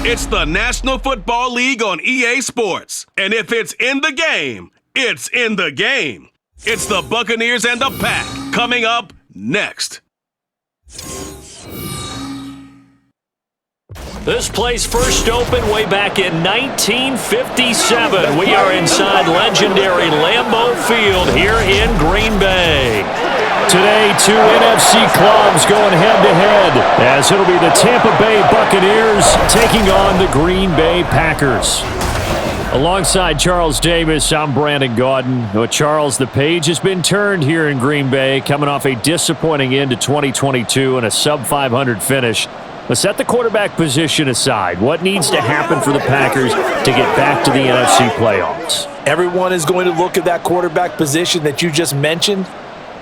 It's the National Football League on EA Sports. And if it's in the game, it's in the game. It's the Buccaneers and the Pack coming up next. This place first opened way back in 1957. We are inside legendary Lambeau Field here in Green Bay. Today, two NFC clubs going head-to-head, as it'll be the Tampa Bay Buccaneers taking on the Green Bay Packers. Alongside Charles Davis, I'm Brandon Gaudin. Charles, the page has been turned here in Green Bay, coming off a disappointing end to 2022 and a sub-500 finish. Let's set the quarterback position aside. What needs to happen for the Packers to get back to the NFC playoffs? Everyone is going to look at that quarterback position that you just mentioned.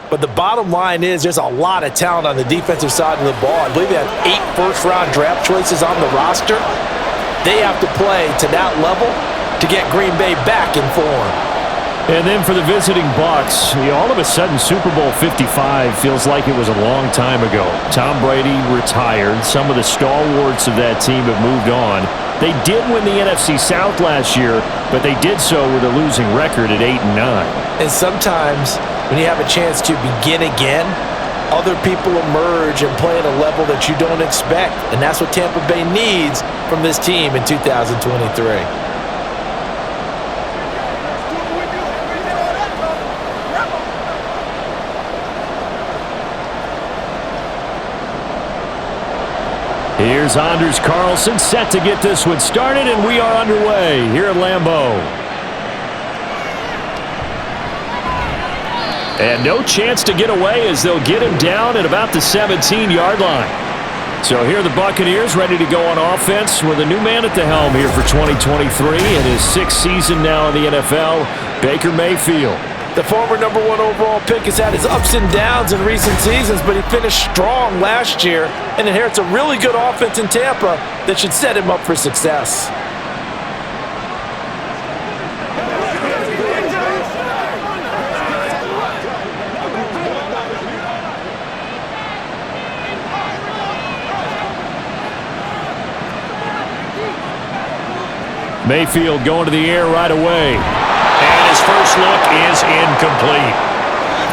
But the bottom line is there's a lot of talent on the defensive side of the ball. I believe they have 8 first-round draft choices on the roster. They have to play to that level to get Green Bay back in form. And then for the visiting BUCS, all of a sudden Super Bowl 55 feels like it was a long time ago. Tom Brady retired. Some of the stalwarts of that team have moved on. They did win the NFC South last year, but they did so with a losing record at 8-9. And sometimes when you have a chance to begin again, other people emerge and play at a level that you don't expect. And that's what Tampa Bay needs from this team in 2023. Here's Anders Carlson set to get this one started, and we are underway here at Lambeau. And no chance to get away as they'll get him down at about the 17-yard line. So here are the Buccaneers ready to go on offense with a new man at the helm here for 2023 in his 6th season now in the NFL, Baker Mayfield. The former number 1 overall pick has had his ups and downs in recent seasons, but he finished strong last year and inherits a really good offense in Tampa that should set him up for success. Mayfield going to the air right away. And his first look is incomplete.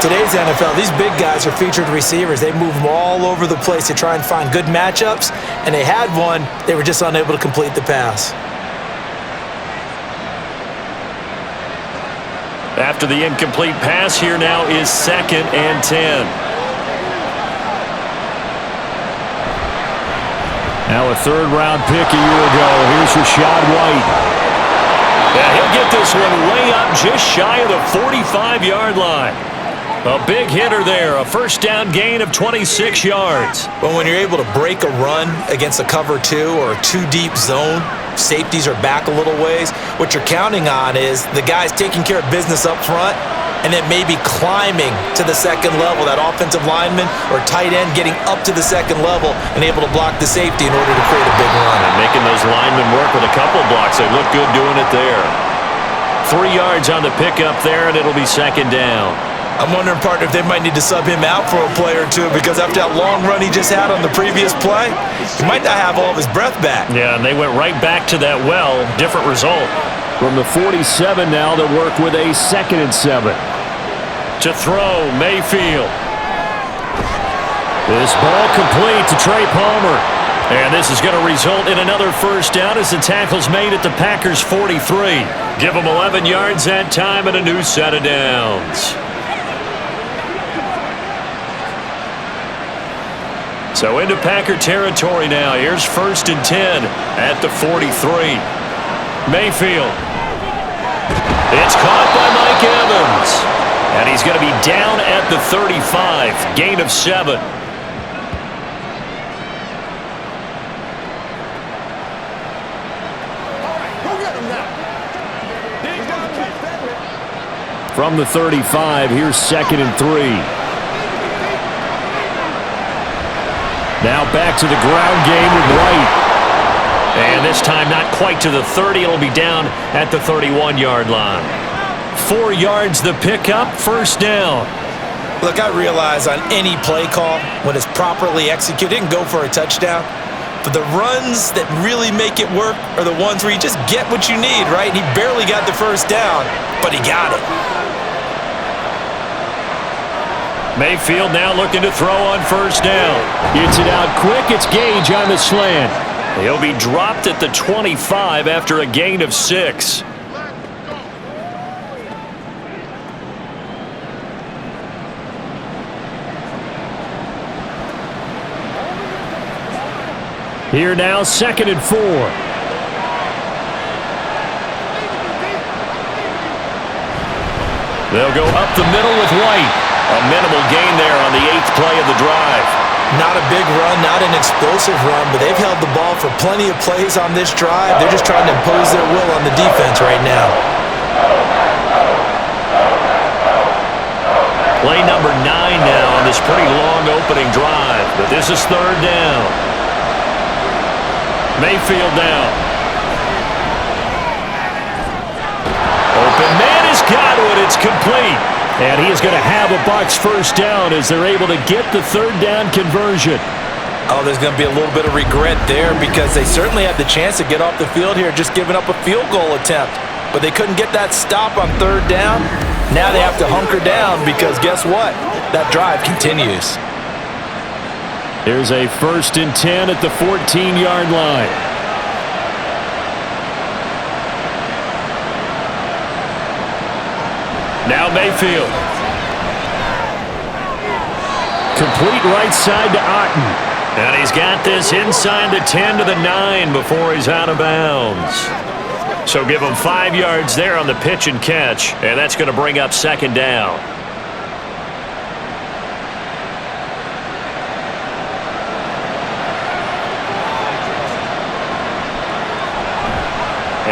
Today's NFL, these big guys are featured receivers. They move them all over the place to try and find good matchups, and they had one. They were just unable to complete the pass. After the incomplete pass, here now is 2nd and 10. Now a 3rd-round pick a year ago. Here's Rachaad White. And he'll get this one way up just shy of the 45-yard line. A big hitter there, a first down gain of 26 yards. Well, when you're able to break a run against a cover 2 or a 2-deep zone, safeties are back a little ways. What you're counting on is the guys taking care of business up front and then maybe climbing to the 2nd level, that offensive lineman or tight end getting up to the 2nd level and able to block the safety in order to create a big run. And making those linemen work with a couple blocks. They look good doing it there. 3 yards on the pickup there, and it'll be 2nd down. I'm wondering, partner, if they might need to sub him out for a play or two, because after that long run he just had on the previous play, he might not have all of his breath back. Yeah, and they went right back to that well. Different result. From the 47 now, they'll work with a 2nd and 7. To throw, Mayfield. This ball complete to Trey Palmer. And this is going to result in another first down as the tackle's made at the Packers' 43. Give them 11 yards that time and a new set of downs. So into Packer territory now. Here's 1st and 10 at the 43. Mayfield. It's caught by Mike Evans. And he's going to be down at the 35. Gain of 7. From the 35, here's 2nd and 3. Now back to the ground game with White. And this time not quite to the 30. It'll be down at the 31-yard line. 4 yards the pickup, 1st down. Look, I realize on any play call, when it's properly executed, it can go for a touchdown. But the runs that really make it work are the ones where you just get what you need, right? He barely got the first down, but he got it. Mayfield now looking to throw on first down. Gets it out quick. It's Gage on the slant. He'll be dropped at the 25 after a gain of 6. Here now, 2nd and 4. They'll go up the middle with White. A minimal gain there on the 8th play of the drive. Not a big run, not an explosive run, but they've held the ball for plenty of plays on this drive. They're just trying to impose their will on the defense right now. Play number 9 now on this pretty long opening drive, but this is 3rd down. Mayfield down. Open man has got it. It's complete. And he is going to have a Bucs first down as they're able to get the 3rd down conversion. Oh, there's going to be a little bit of regret there because they certainly had the chance to get off the field here, just giving up a field goal attempt. But they couldn't get that stop on 3rd down. Now they have to hunker down because guess what? That drive continues. Here's a 1st and 10 at the 14-yard line. Now Mayfield. Complete right side to Otten. And he's got this inside the 10 to the 9 before he's out of bounds. So give him 5 yards there on the pitch and catch, and that's going to bring up 2nd down.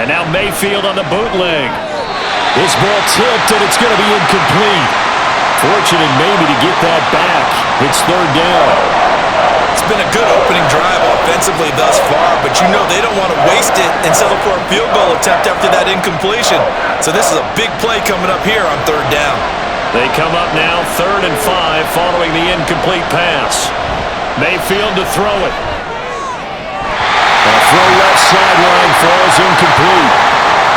And now Mayfield on the bootleg. This ball tipped, and it's going to be incomplete. Fortunate maybe to get that back. It's 3rd down. It's been a good opening drive offensively thus far, but you know they don't want to waste it and settle for a field goal attempt after that incompletion. So this is a big play coming up here on 3rd down. They come up now 3rd and 5 following the incomplete pass. Mayfield to throw it. A throw left sideline falls incomplete.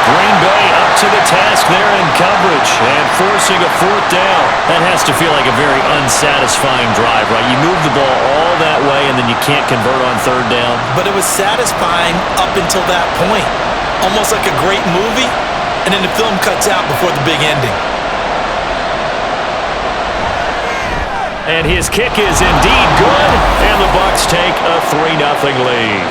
Green Bay up to the task there in coverage and forcing a 4th down. That has to feel like a very unsatisfying drive, right? You move the ball all that way and then you can't convert on 3rd down. But it was satisfying up until that point. Almost like a great movie, and then the film cuts out before the big ending. And his kick is indeed good, and the Bucs take a 3-0 lead.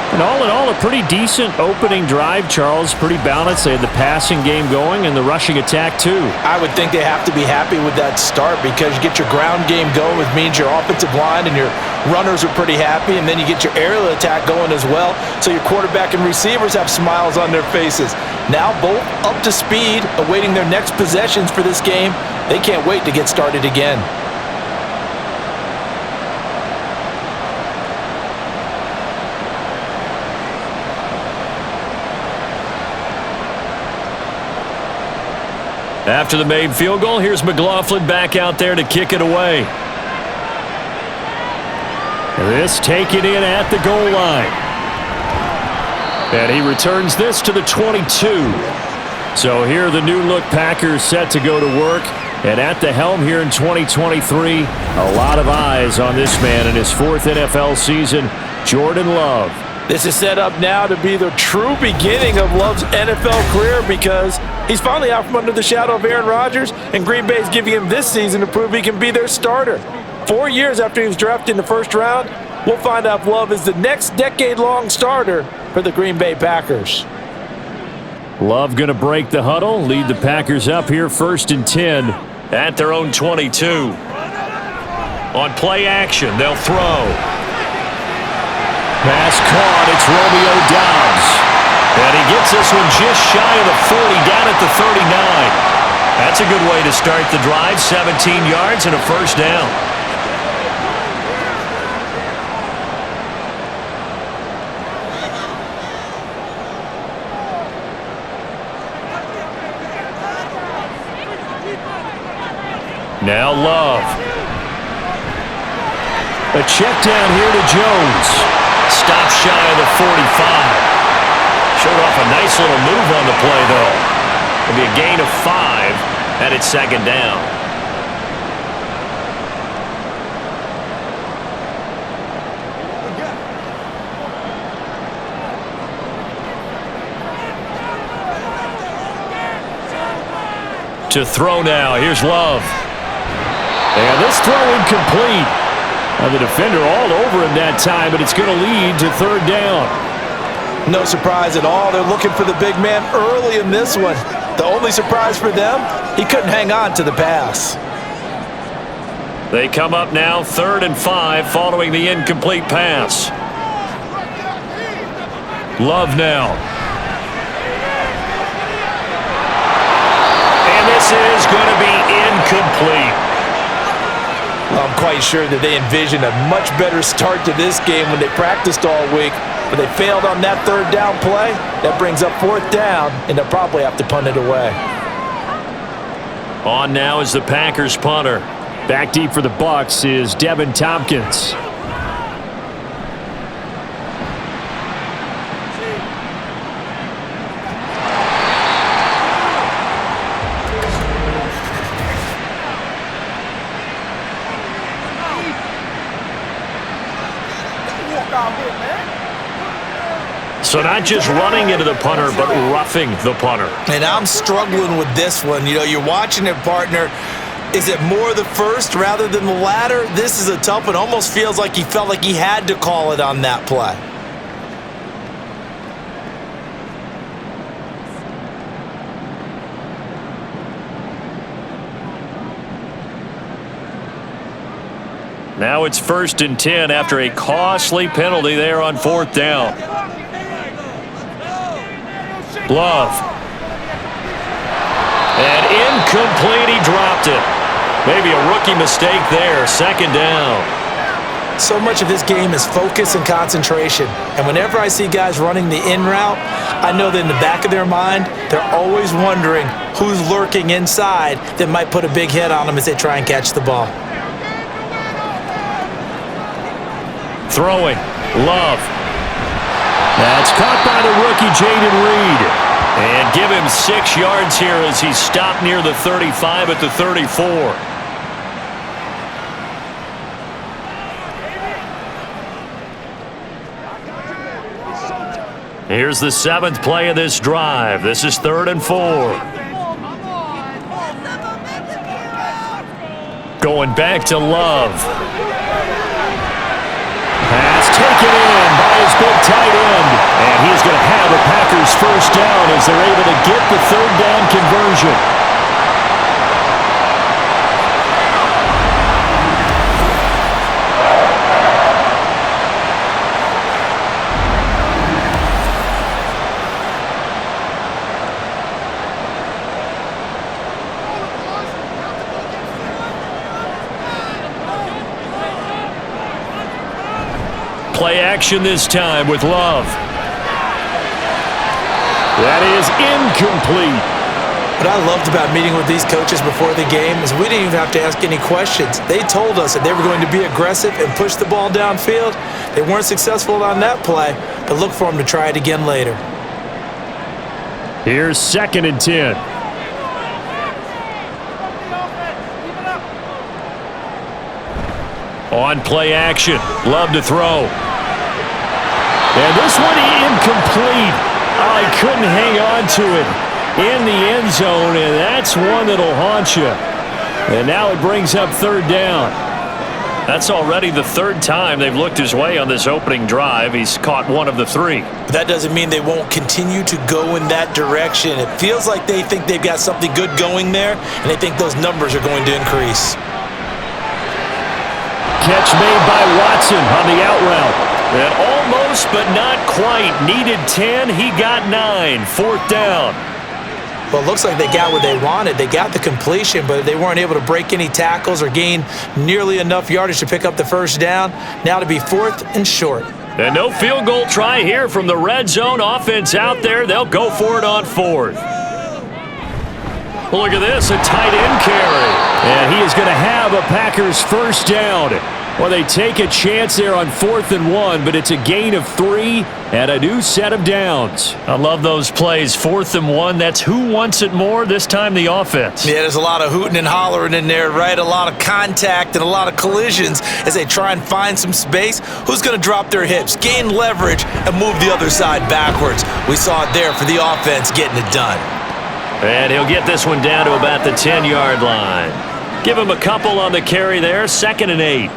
And all in all, a pretty decent opening drive, Charles. Pretty balanced. They had the passing game going and the rushing attack, too. I would think they have to be happy with that start because you get your ground game going, which means your offensive line and your runners are pretty happy, and then you get your aerial attack going as well, so your quarterback and receivers have smiles on their faces. Now both up to speed, awaiting their next possessions for this game. They can't wait to get started again. After the made field goal, here's McLaughlin back out there to kick it away. This taken in at the goal line. And he returns this to the 22. So here the new look Packers set to go to work. And at the helm here in 2023, a lot of eyes on this man in his 4th NFL season, Jordan Love. This is set up now to be the true beginning of Love's NFL career because he's finally out from under the shadow of Aaron Rodgers, and Green Bay is giving him this season to prove he can be their starter. 4 years after he was drafted in the 1st round, we'll find out if Love is the next decade-long starter for the Green Bay Packers. Love going to break the huddle, lead the Packers up here 1st and 10 at their own 22. On play action, they'll throw. Pass caught, it's Romeo Doubs. And he gets this one just shy of the 40, down at the 39. That's a good way to start the drive, 17 yards and a 1st down. Now Love. A check down here to Jones. Stop shy of the 45. Showed off a nice little move on the play, though. It'll be a gain of 5, and it's second down. To throw now. Here's Love. And this throw incomplete. The defender all over him that time, but it's going to lead to third down. No surprise at all. They're looking for the big man early in this one. The only surprise for them, he couldn't hang on to the pass. They come up now 3rd and 5 following the incomplete pass. Love now. And this is going to be incomplete. I'm quite sure that they envisioned a much better start to this game when they practiced all week. But they failed on that 3rd down play. That brings up 4th down, and they'll probably have to punt it away. On now is the Packers punter. Back deep for the BUCS is Devin Tompkins. So not just running into the punter, but roughing the punter. And I'm struggling with this one. You know, you're watching it, partner. Is it more the first rather than the latter? This is a tough one. Almost feels like he felt like he had to call it on that play. Now it's 1st and 10 after a costly penalty there on 4th down. Love. And incomplete, he dropped it. Maybe a rookie mistake there, 2nd down. So much of this game is focus and concentration. And whenever I see guys running the in route, I know that in the back of their mind, they're always wondering who's lurking inside that might put a big hit on them as they try and catch the ball. Throwing. Love. That's caught by the rookie, Jaden Reed. And give him 6 yards here as he's stopped near the 35 at the 34. Here's the 7th play of this drive. This is 3rd and 4. Going back to Love. Pass taken in by his big tight end. And he's going to have a Packers 1st down as they're able to get the 3rd down conversion. Play action this time with Love. That is incomplete. What I loved about meeting with these coaches before the game is we didn't even have to ask any questions. They told us that they were going to be aggressive and push the ball downfield. They weren't successful on that play, but look for them to try it again later. Here's 2nd and 10. On play action. Love to throw. And this one incomplete. Oh, he couldn't hang on to it in the end zone, and that's one that'll haunt you. And now it brings up 3rd down. That's already the 3rd time they've looked his way on this opening drive. He's caught 1 of the 3. But that doesn't mean they won't continue to go in that direction. It feels like they think they've got something good going there, and they think those numbers are going to increase. Catch made by Watson on the out route. And almost, but not quite. Needed 10. He got 9. 4th down. Well, it looks like they got what they wanted. They got the completion, but they weren't able to break any tackles or gain nearly enough yardage to pick up the 1st down. Now to be 4th and short. And no field goal try here from the red zone offense out there. They'll go for it on 4th. Look at this, a tight end carry. And he is going to have a Packers 1st down. Well, they take a chance there on 4th and 1, but it's a gain of 3 and a new set of downs. I love those plays. 4th and 1, that's who wants it more, this time the offense. Yeah, there's a lot of hooting and hollering in there, right? A lot of contact and a lot of collisions as they try and find some space. Who's going to drop their hips, gain leverage, and move the other side backwards? We saw it there for the offense getting it done. And he'll get this one down to about the 10-yard line. Give him a couple on the carry there, 2nd and 8.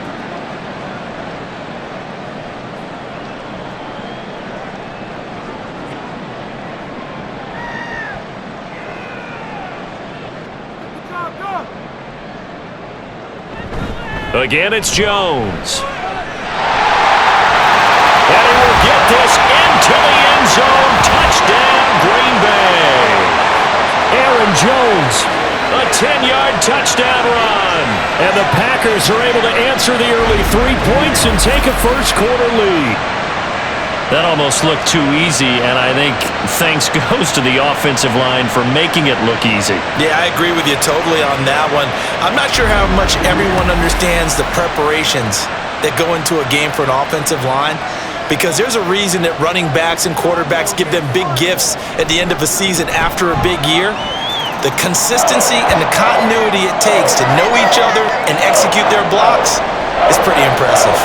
Again, it's Jones. And he will get this into the end zone. Touchdown, Green Bay. Aaron Jones, a 10-yard touchdown run. And the Packers are able to answer the early 3 points and take a first-quarter lead. That almost looked too easy, and I think thanks goes to the offensive line for making it look easy. Yeah, I agree with you totally on that one. I'm not sure how much everyone understands the preparations that go into a game for an offensive line, because there's a reason that running backs and quarterbacks give them big gifts at the end of a season after a big year. The consistency and the continuity it takes to know each other and execute their blocks is pretty impressive.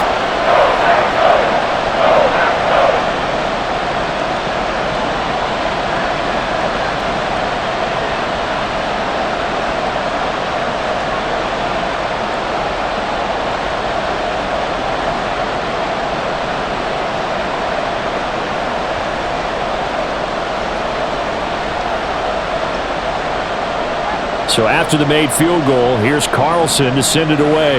So after the made field goal, here's Carlson to send it away.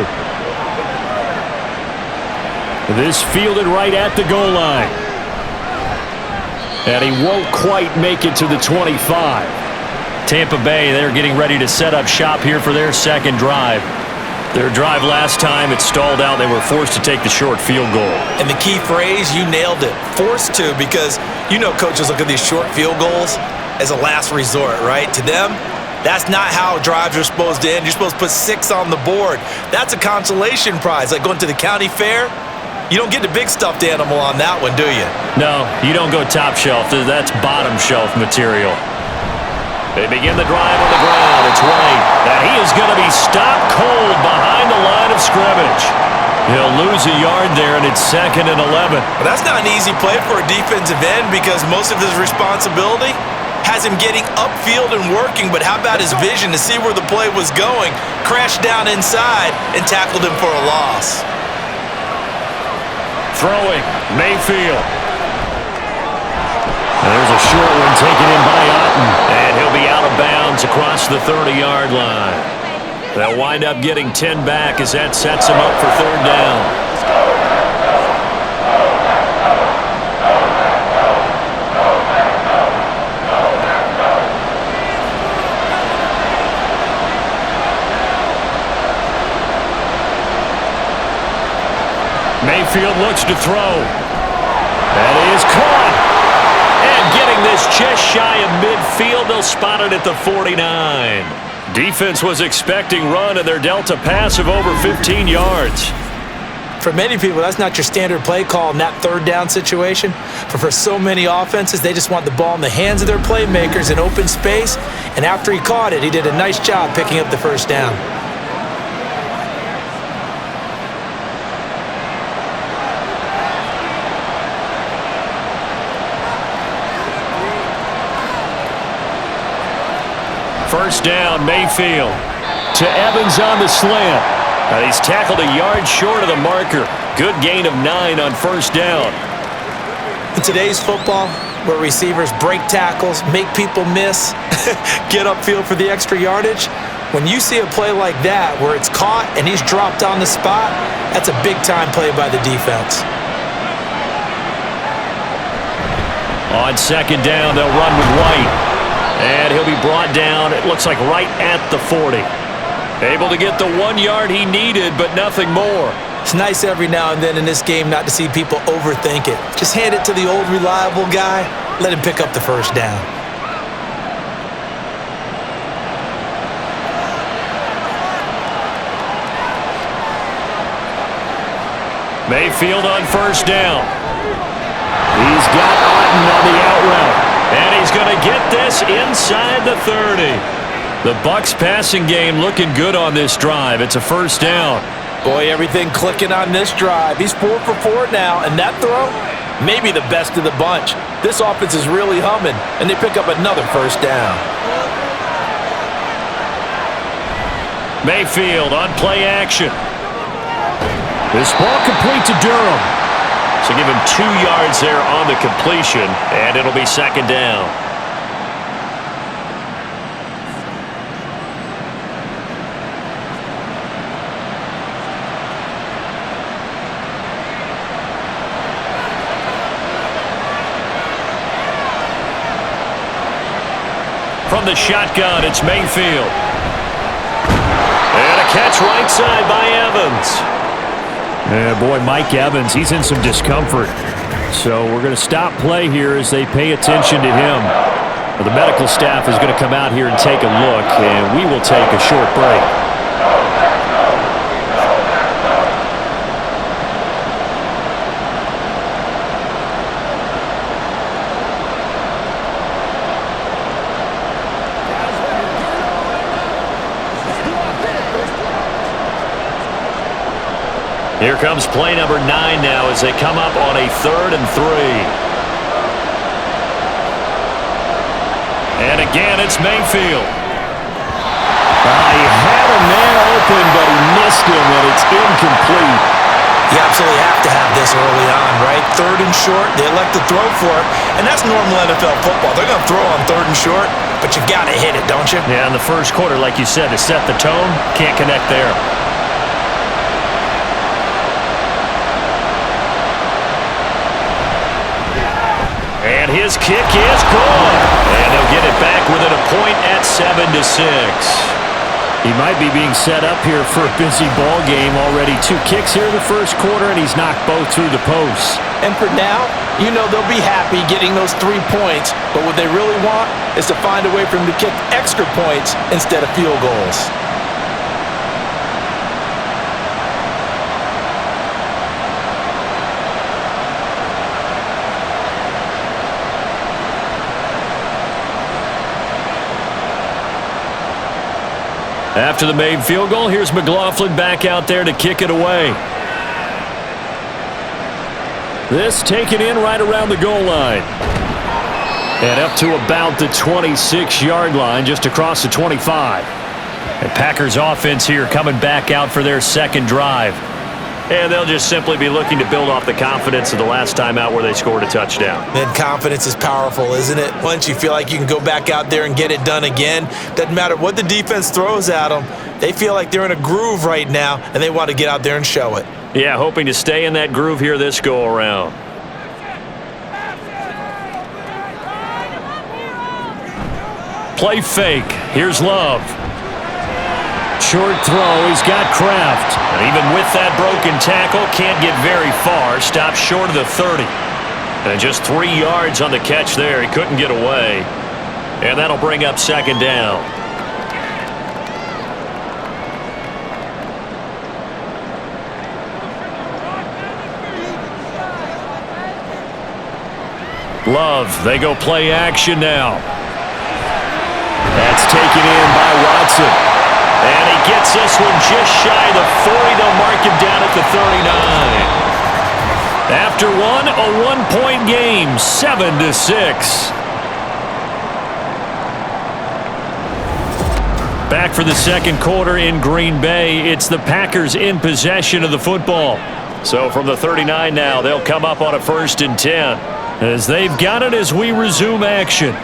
This fielded right at the goal line. And he won't quite make it to the 25. Tampa Bay, they're getting ready to set up shop here for their second drive. Their drive last time, it stalled out. They were forced to take the short field goal. And the key phrase, you nailed it, forced to, because you know coaches look at these short field goals as a last resort, right? To them, that's not how drives are supposed to end. You're supposed to put 6 on the board. That's a consolation prize, like going to the county fair. You don't get the big stuffed animal on that one, do you? No, you don't go top shelf. That's bottom shelf material. They begin the drive on the ground. It's White. And he is going to be stopped cold behind the line of scrimmage. He'll lose a yard there, and it's 2nd and 11. But that's not an easy play for a defensive end, because most of his responsibility has him getting upfield and working, but how about his vision to see where the play was going? Crashed down inside and tackled him for a loss. Throwing, Mayfield. And there's a short one taken in by Otten, and he'll be out of bounds across the 30-yard line. They'll wind up getting 10 back as that sets him up for 3rd down. Mayfield looks to throw. That is caught. And getting this just shy of midfield, they'll spot it at the 49. Defense was expecting run, and they're dealt a pass of over 15 yards. For many people, that's not your standard play call in that 3rd down situation. But for so many offenses, they just want the ball in the hands of their playmakers in open space. And after he caught it, he did a nice job picking up the 1st down. First down, Mayfield to Evans on the slant. And he's tackled a yard short of the marker. Good gain of 9 on 1st down. In today's football, where receivers break tackles, make people miss, get upfield for the extra yardage, when you see a play like that where it's caught and he's dropped on the spot, that's a big-time play by the defense. On 2nd down, they'll run with White. And he'll be brought down, it looks like right at the 40. Able to get the 1 yard he needed, but nothing more. It's nice every now and then in this game not to see people overthink it. Just hand it to the old reliable guy, let him pick up the 1st down. Mayfield on first down. He's got Otten on the out route. And he's going to get this inside the 30. The Bucs passing game looking good on this drive. It's a first down. Boy, everything clicking on this drive. He's 4 for 4 now, and that throw, maybe the best of the bunch. This offense is really humming, and they pick up another first down. Mayfield on play action. This ball complete to Durham. So give him 2 yards there on the completion, and it'll be second down. From the shotgun, it's Mayfield. And a catch right side by Evans. Yeah, boy, Mike Evans, he's in some discomfort. So we're going to stop play here as they pay attention to him. Well, the medical staff is going to come out here and take a look, and we will take a short break. Here comes play number 9 now as they come up on a 3rd and 3. And again, it's Mayfield. He had a man open, but he missed him, and it's incomplete. You absolutely have to have this early on, right? 3rd and short, they elect to throw for it, and that's normal NFL football. They're going to throw on 3rd and short, but you've got to hit it, don't you? Yeah, in the first quarter, like you said, to set the tone, can't connect there. And his kick is good. And they'll get it back within a point at 7-6. He might be being set up here for a busy ball game. Already 2 kicks here in the first quarter, and he's knocked both through the posts. And for now, you know they'll be happy getting those 3 points, but what they really want is to find a way for him to kick extra points instead of field goals. After the made field goal, here's McLaughlin back out there to kick it away. This taken in right around the goal line. And up to about the 26-yard line, just across the 25. And Packers offense here coming back out for their second drive. And they'll just simply be looking to build off the confidence of the last time out where they scored a touchdown. And confidence is powerful, isn't it? Once you feel like you can go back out there and get it done again, doesn't matter what the defense throws at them, they feel like they're in a groove right now, and they want to get out there and show it. Yeah, hoping to stay in that groove here this go-around. Play fake. Here's Love. Short throw. He's got Kraft. And even with that broken tackle, can't get very far. Stops short of the 30. And just 3 yards on the catch there. He couldn't get away. And that'll bring up second down. Love. They go play action now. That's taken in by Watson. And he gets this one just shy of the 40. They'll mark him down at the 39. After one, a one-point game, 7-6. Back for the second quarter in Green Bay. It's the Packers in possession of the football. So from the 39 now, they'll come up on a 1st and 10. As they've got it as we resume action.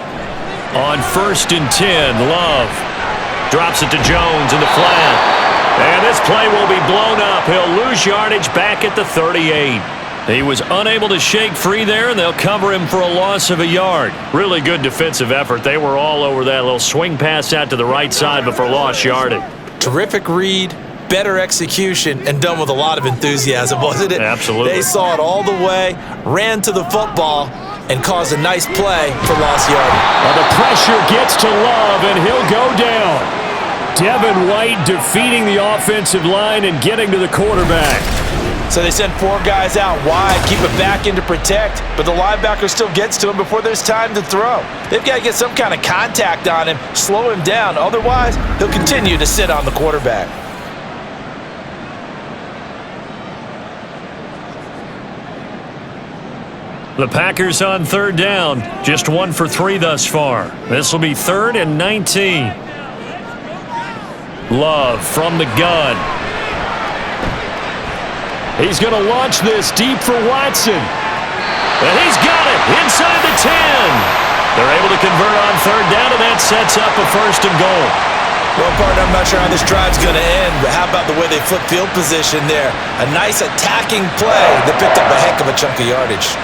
On 1st and 10, Love drops it to Jones in the flat. And this play will be blown up. He'll lose yardage back at the 38. He was unable to shake free there, and they'll cover him for a loss of a yard. Really good defensive effort. They were all over that little swing pass out to the right side, but for lost yardage. Terrific read, better execution, and done with a lot of enthusiasm, wasn't it? Absolutely. They saw it all the way, ran to the football, and caused a nice play for lost yardage. Well, the pressure gets to Love, and he'll go down. Devin White defeating the offensive line and getting to the quarterback. So they send 4 guys out wide, keep it back in to protect, but the linebacker still gets to him before there's time to throw. They've got to get some kind of contact on him, slow him down. Otherwise, he'll continue to sit on the quarterback. The Packers on third down, just 1 for 3 thus far. This will be 3rd and 19. Love from the gun. He's going to launch this deep for Watson. And he's got it inside the 10. They're able to convert on third down, and that sets up a 1st and goal. Well, partner, I'm not sure how this drive's going to end, but how about the way they flip field position there? A nice attacking play that picked up a heck of a chunk of yardage.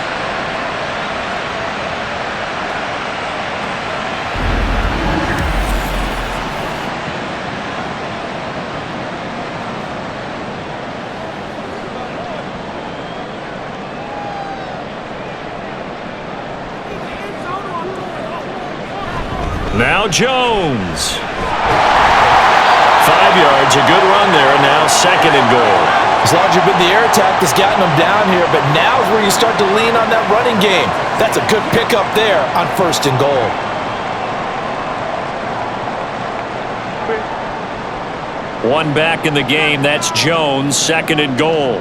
Now Jones. 5 yards, a good run there, and now 2nd and goal. It's largely been the air attack that's gotten them down here, but now is where you start to lean on that running game. That's a good pickup there on 1st and goal. One back in the game, that's Jones, 2nd and goal.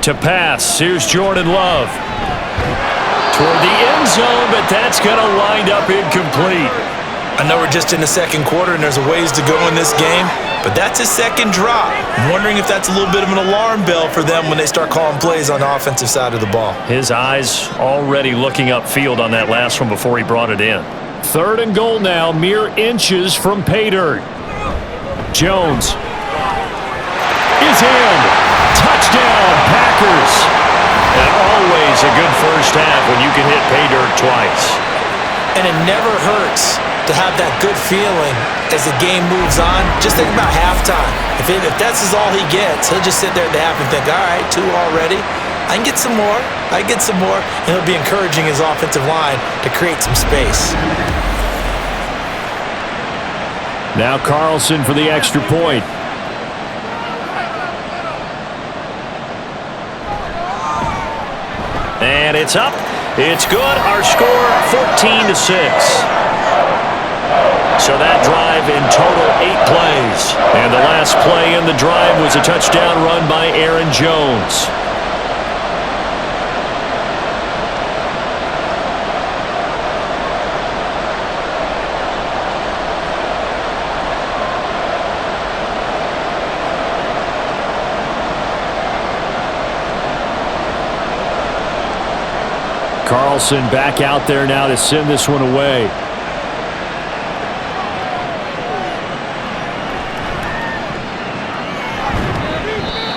To pass, here's Jordan Love. Toward the end zone, but that's going to wind up incomplete. I know we're just in the 2nd quarter and there's a ways to go in this game, but that's his 2nd drop. I'm wondering if that's a little bit of an alarm bell for them when they start calling plays on the offensive side of the ball. His eyes already looking upfield on that last one before he brought it in. 3rd and goal now, mere inches from pay dirt. Jones is in. Touchdown, Packers. And always a good first half when you can hit pay dirt twice. And it never hurts to have that good feeling as the game moves on. Just think about halftime. If that's all he gets, he'll just sit there at the half and think, all right, 2 already. I can get some more. I can get some more. And he'll be encouraging his offensive line to create some space. Now Carlson for the extra point. And it's up. It's good. Our score, 14-6. So that drive in total 8 plays. And the last play in the drive was a touchdown run by Aaron Jones. Carlson back out there now to send this one away.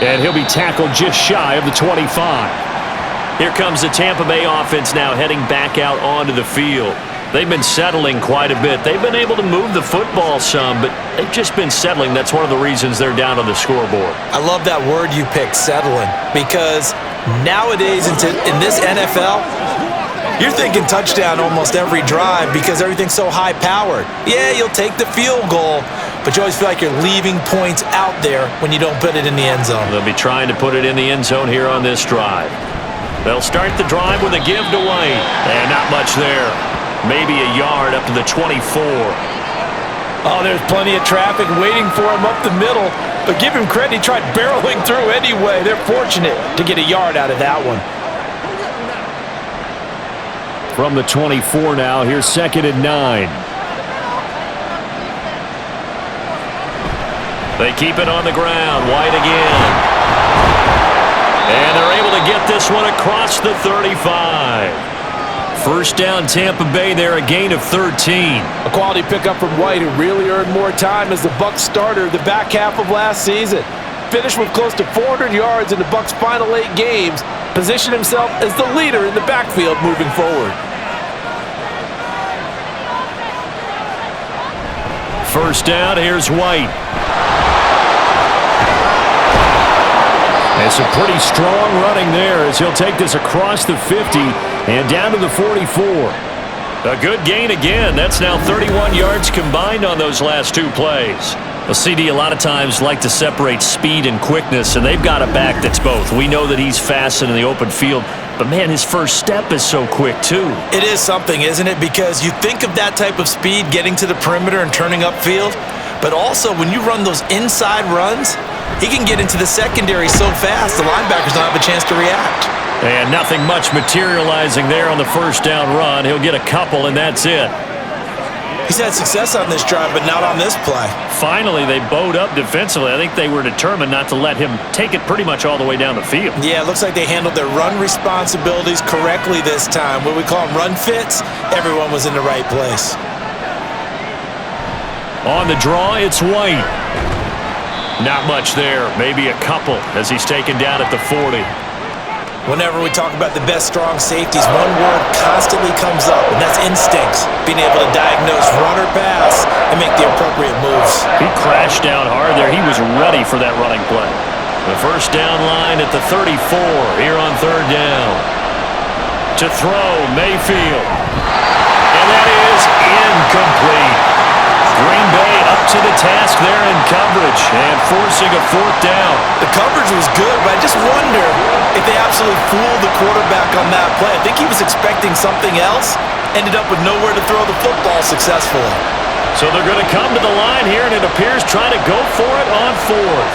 And he'll be tackled just shy of the 25. Here comes the Tampa Bay offense now heading back out onto the field. They've been settling quite a bit. They've been able to move the football some, but they've just been settling. That's one of the reasons they're down on the scoreboard. I love that word you picked, settling, because nowadays in this NFL, you're thinking touchdown almost every drive because everything's so high-powered. Yeah, you'll take the field goal, but you always feel like you're leaving points out there when you don't put it in the end zone. They'll be trying to put it in the end zone here on this drive. They'll start the drive with a give to White. And not much there. Maybe a yard up to the 24. Oh, there's plenty of traffic waiting for him up the middle, but give him credit, he tried barreling through anyway. They're fortunate to get a yard out of that one. From the 24 now, here's 2nd and 9. They keep it on the ground. White again. And they're able to get this one across the 35. First down, Tampa Bay there, a gain of 13. A quality pickup from White, who really earned more time as the Bucs starter the back half of last season. Finished with close to 400 yards in the Bucs' final 8 games. Positioned himself as the leader in the backfield moving forward. First down, here's White. And some pretty strong running there as he'll take this across the 50 and down to the 44. A good gain again. That's now 31 yards combined on those last 2 plays. Well, CD, a lot of times like to separate speed and quickness, and they've got a back that's both. We know that he's fast in the open field, but, man, his first step is so quick, too. It is something, isn't it? Because you think of that type of speed getting to the perimeter and turning upfield, but also when you run those inside runs, he can get into the secondary so fast the linebackers don't have a chance to react. And nothing much materializing there on the first down run. He'll get a couple, and that's it. He's had success on this drive, but not on this play. Finally, they bowed up defensively. I think they were determined not to let him take it pretty much all the way down the field. Yeah, it looks like they handled their run responsibilities correctly this time. What we call them run fits, everyone was in the right place. On the draw, it's White. Not much there, maybe a couple as he's taken down at the 40. Whenever we talk about the best strong safeties, one word constantly comes up, and that's instincts. Being able to diagnose run or pass and make the appropriate moves. He crashed down hard there. He was ready for that running play. The first down line at the 34 here on third down. To throw, Mayfield. And that is incomplete. Green Bay up to the task there in coverage and forcing a fourth down. The coverage was good, but I just wonder if they absolutely fooled the quarterback on that play. I think he was expecting something else, ended up with nowhere to throw the football successfully. So they're going to come to the line here, and it appears trying to go for it on fourth.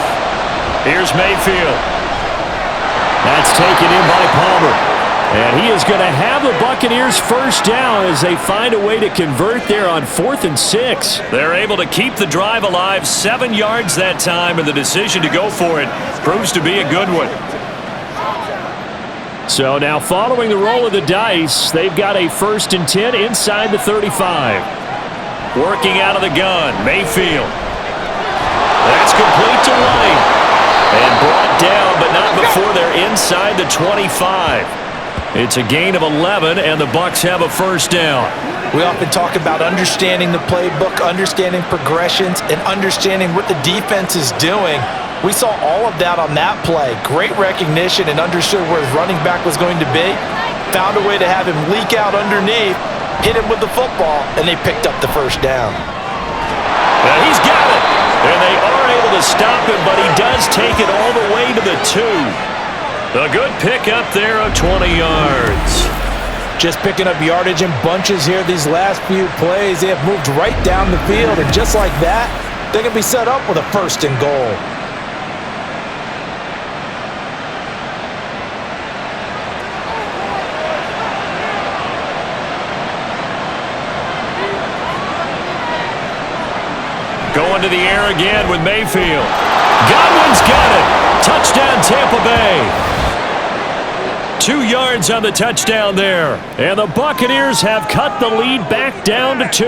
Here's Mayfield. That's taken in by Palmer. And he is going to have the Buccaneers first down as they find a way to convert there on 4th and 6. They're able to keep the drive alive, 7 yards that time, and the decision to go for it proves to be a good one. So now following the roll of the dice, they've got a 1st and 10 inside the 35. Working out of the gun, Mayfield. That's complete to White. And brought down, but not before they're inside the 25. It's a gain of 11, and the Bucs have a first down. We often talk about understanding the playbook, understanding progressions, and understanding what the defense is doing. We saw all of that on that play. Great recognition and understood where his running back was going to be. Found a way to have him leak out underneath, hit him with the football, and they picked up the first down. Now he's got it, and they are able to stop him, but he does take it all the way to the 2. A good pickup there of 20 yards. Just picking up yardage in bunches here these last few plays. They have moved right down the field, and just like that, they can be set up with a 1st and goal. Going to the air again with Mayfield. Godwin's got it. Touchdown, Tampa Bay. 2 yards on the touchdown there. And the Buccaneers have cut the lead back down to 2.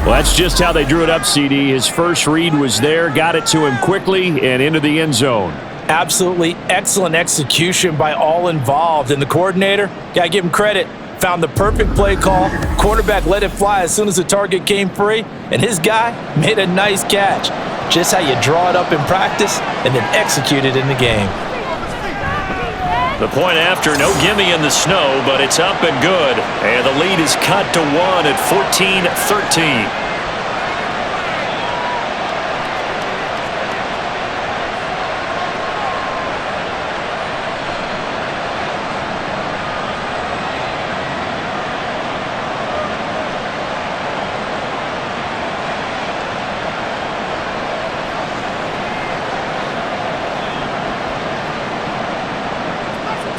Well, that's just how they drew it up, CD. His first read was there, got it to him quickly, and into the end zone. Absolutely excellent execution by all involved. And the coordinator, got to give him credit, found the perfect play call. Quarterback let it fly as soon as the target came free, and his guy made a nice catch. Just how you draw it up in practice and then execute it in the game. The point after, no gimme in the snow, but it's up and good. And the lead is cut to 1 at 14-13.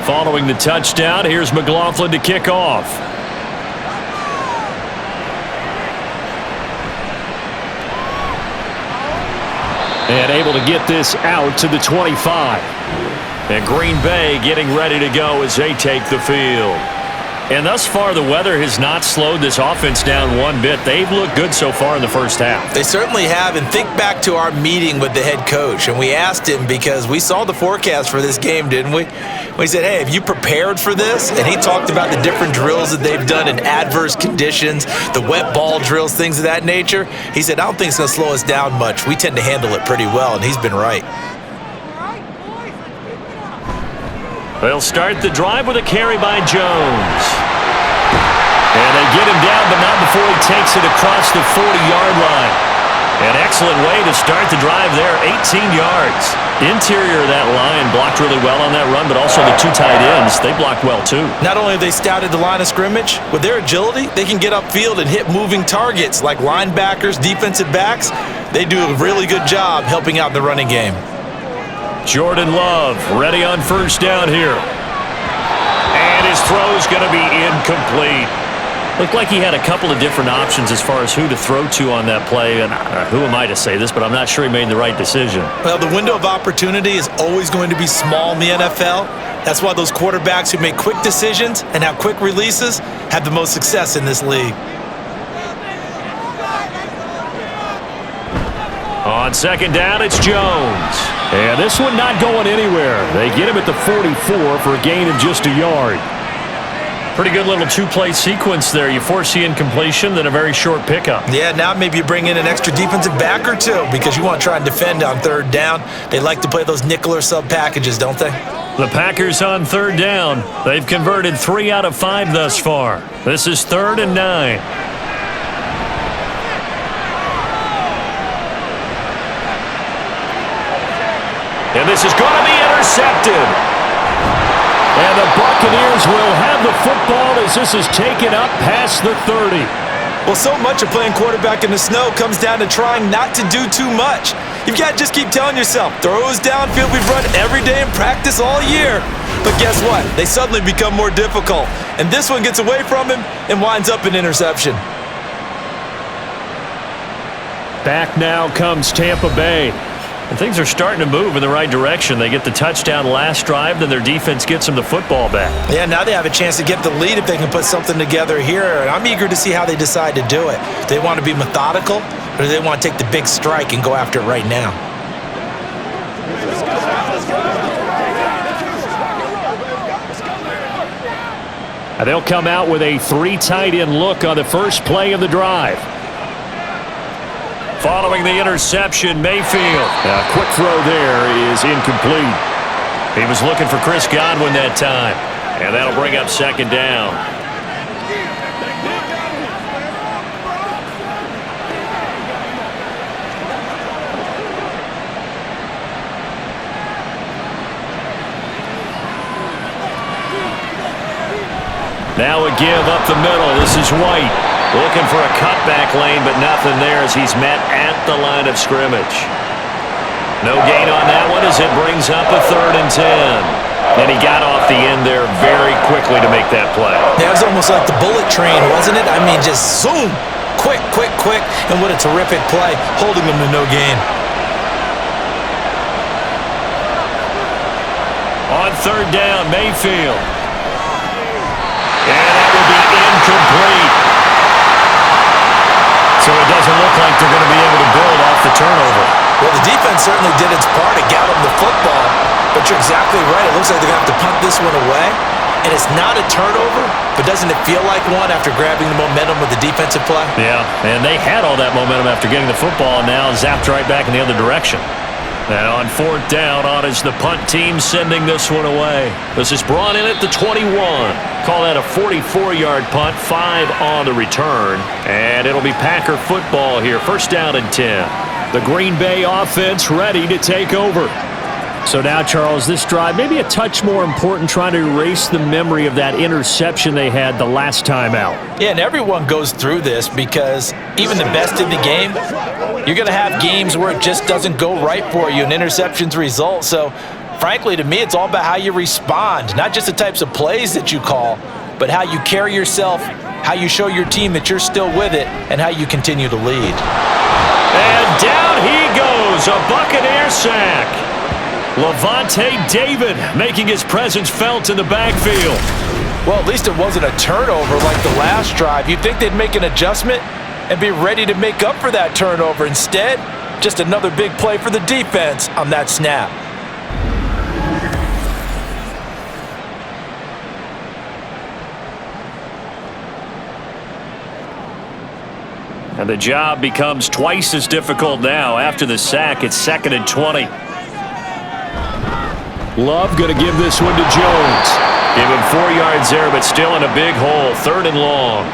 Following the touchdown, here's McLaughlin to kick off. And able to get this out to the 25. And Green Bay getting ready to go as they take the field. And thus far, the weather has not slowed this offense down one bit. They've looked good so far in the first half. They certainly have. And think back to our meeting with the head coach. And we asked him, because we saw the forecast for this game, didn't we? We said, hey, have you prepared for this? And he talked about the different drills that they've done in adverse conditions, the wet ball drills, things of that nature. He said, I don't think it's going to slow us down much. We tend to handle it pretty well, and he's been right. They'll start the drive with a carry by Jones. And they get him down, but not before he takes it across the 40-yard line. An excellent way to start the drive there, 18 yards. Interior of that line blocked really well on that run, but also the two tight ends, they blocked well too. Not only have they scouted the line of scrimmage, with their agility, they can get upfield and hit moving targets like linebackers, defensive backs. They do a really good job helping out in the running game. Jordan Love ready on first down here. And his throw's going to be incomplete. Looked like he had a couple of different options as far as who to throw to on that play. And who am I to say this, but I'm not sure he made the right decision. Well, the window of opportunity is always going to be small in the NFL. That's why those quarterbacks who make quick decisions and have quick releases have the most success in this league. On second down, it's Jones. And this one not going anywhere. They get him at the 44 for a gain of just a yard. Pretty good little two-play sequence there. You force the incompletion, then a very short pickup. Yeah, now maybe you bring in an extra defensive back or two because you want to try and defend on third down. They like to play those nickel or sub packages, don't they? The Packers on third down. They've converted 3 out of 5 thus far. This is 3rd and 9. And this is going to be intercepted. And the Buccaneers will have the football as this is taken up past the 30. Well, so much of playing quarterback in the snow comes down to trying not to do too much. You've got to just keep telling yourself, throws downfield we've run every day in practice all year. But guess what? They suddenly become more difficult. And this one gets away from him and winds up an interception. Back now comes Tampa Bay. And things are starting to move in the right direction. They get the touchdown last drive, then their defense gets them the football back. Yeah, now they have a chance to get the lead if they can put something together here. And I'm eager to see how they decide to do it. Do they want to be methodical, or do they want to take the big strike and go after it right now? And they'll come out with a 3 tight end look on the first play of the drive. Following the interception, Mayfield. A quick throw there is incomplete. He was looking for Chris Godwin that time. And that'll bring up second down. Now a give up the middle. This is White. Looking for a cutback lane, but nothing there as he's met at the line of scrimmage. No gain on that one as it brings up a 3rd and 10. And he got off the end there very quickly to make that play. Yeah, it was almost like the bullet train, wasn't it? I mean, just zoom. Quick, quick, quick. And what a terrific play, holding him to no gain. On 3rd down, Mayfield. And that will be incomplete. So it doesn't look like they're going to be able to build off the turnover. Well, the defense certainly did its part to get them the football, but you're exactly right. It looks like they're going to have to punt this one away, and it's not a turnover, but doesn't it feel like one after grabbing the momentum with the defensive play? Yeah, and they had all that momentum after getting the football, and now zapped right back in the other direction. And on 4th down, on is the punt team sending this one away. This is brought in at the 21. Call that a 44-yard punt, 5 on the return. And it'll be Packer football here. 1st down and 10. The Green Bay offense ready to take over. So now, Charles, this drive maybe a touch more important, trying to erase the memory of that interception they had the last time out. Yeah, and everyone goes through this because even the best in the game, you're going to have games where it just doesn't go right for you and interceptions result. So, frankly, to me, it's all about how you respond, not just the types of plays that you call, but how you carry yourself, how you show your team that you're still with it, and how you continue to lead. And down he goes, a Buccaneer sack. Levante David making his presence felt in the backfield. Well, at least it wasn't a turnover like the last drive. You'd think they'd make an adjustment and be ready to make up for that turnover. Instead, just another big play for the defense on that snap. And the job becomes twice as difficult now. After the sack, it's 2nd and 20. Love going to give this one to Jones. Give him 4 yards there, but still in a big hole. 3rd and long.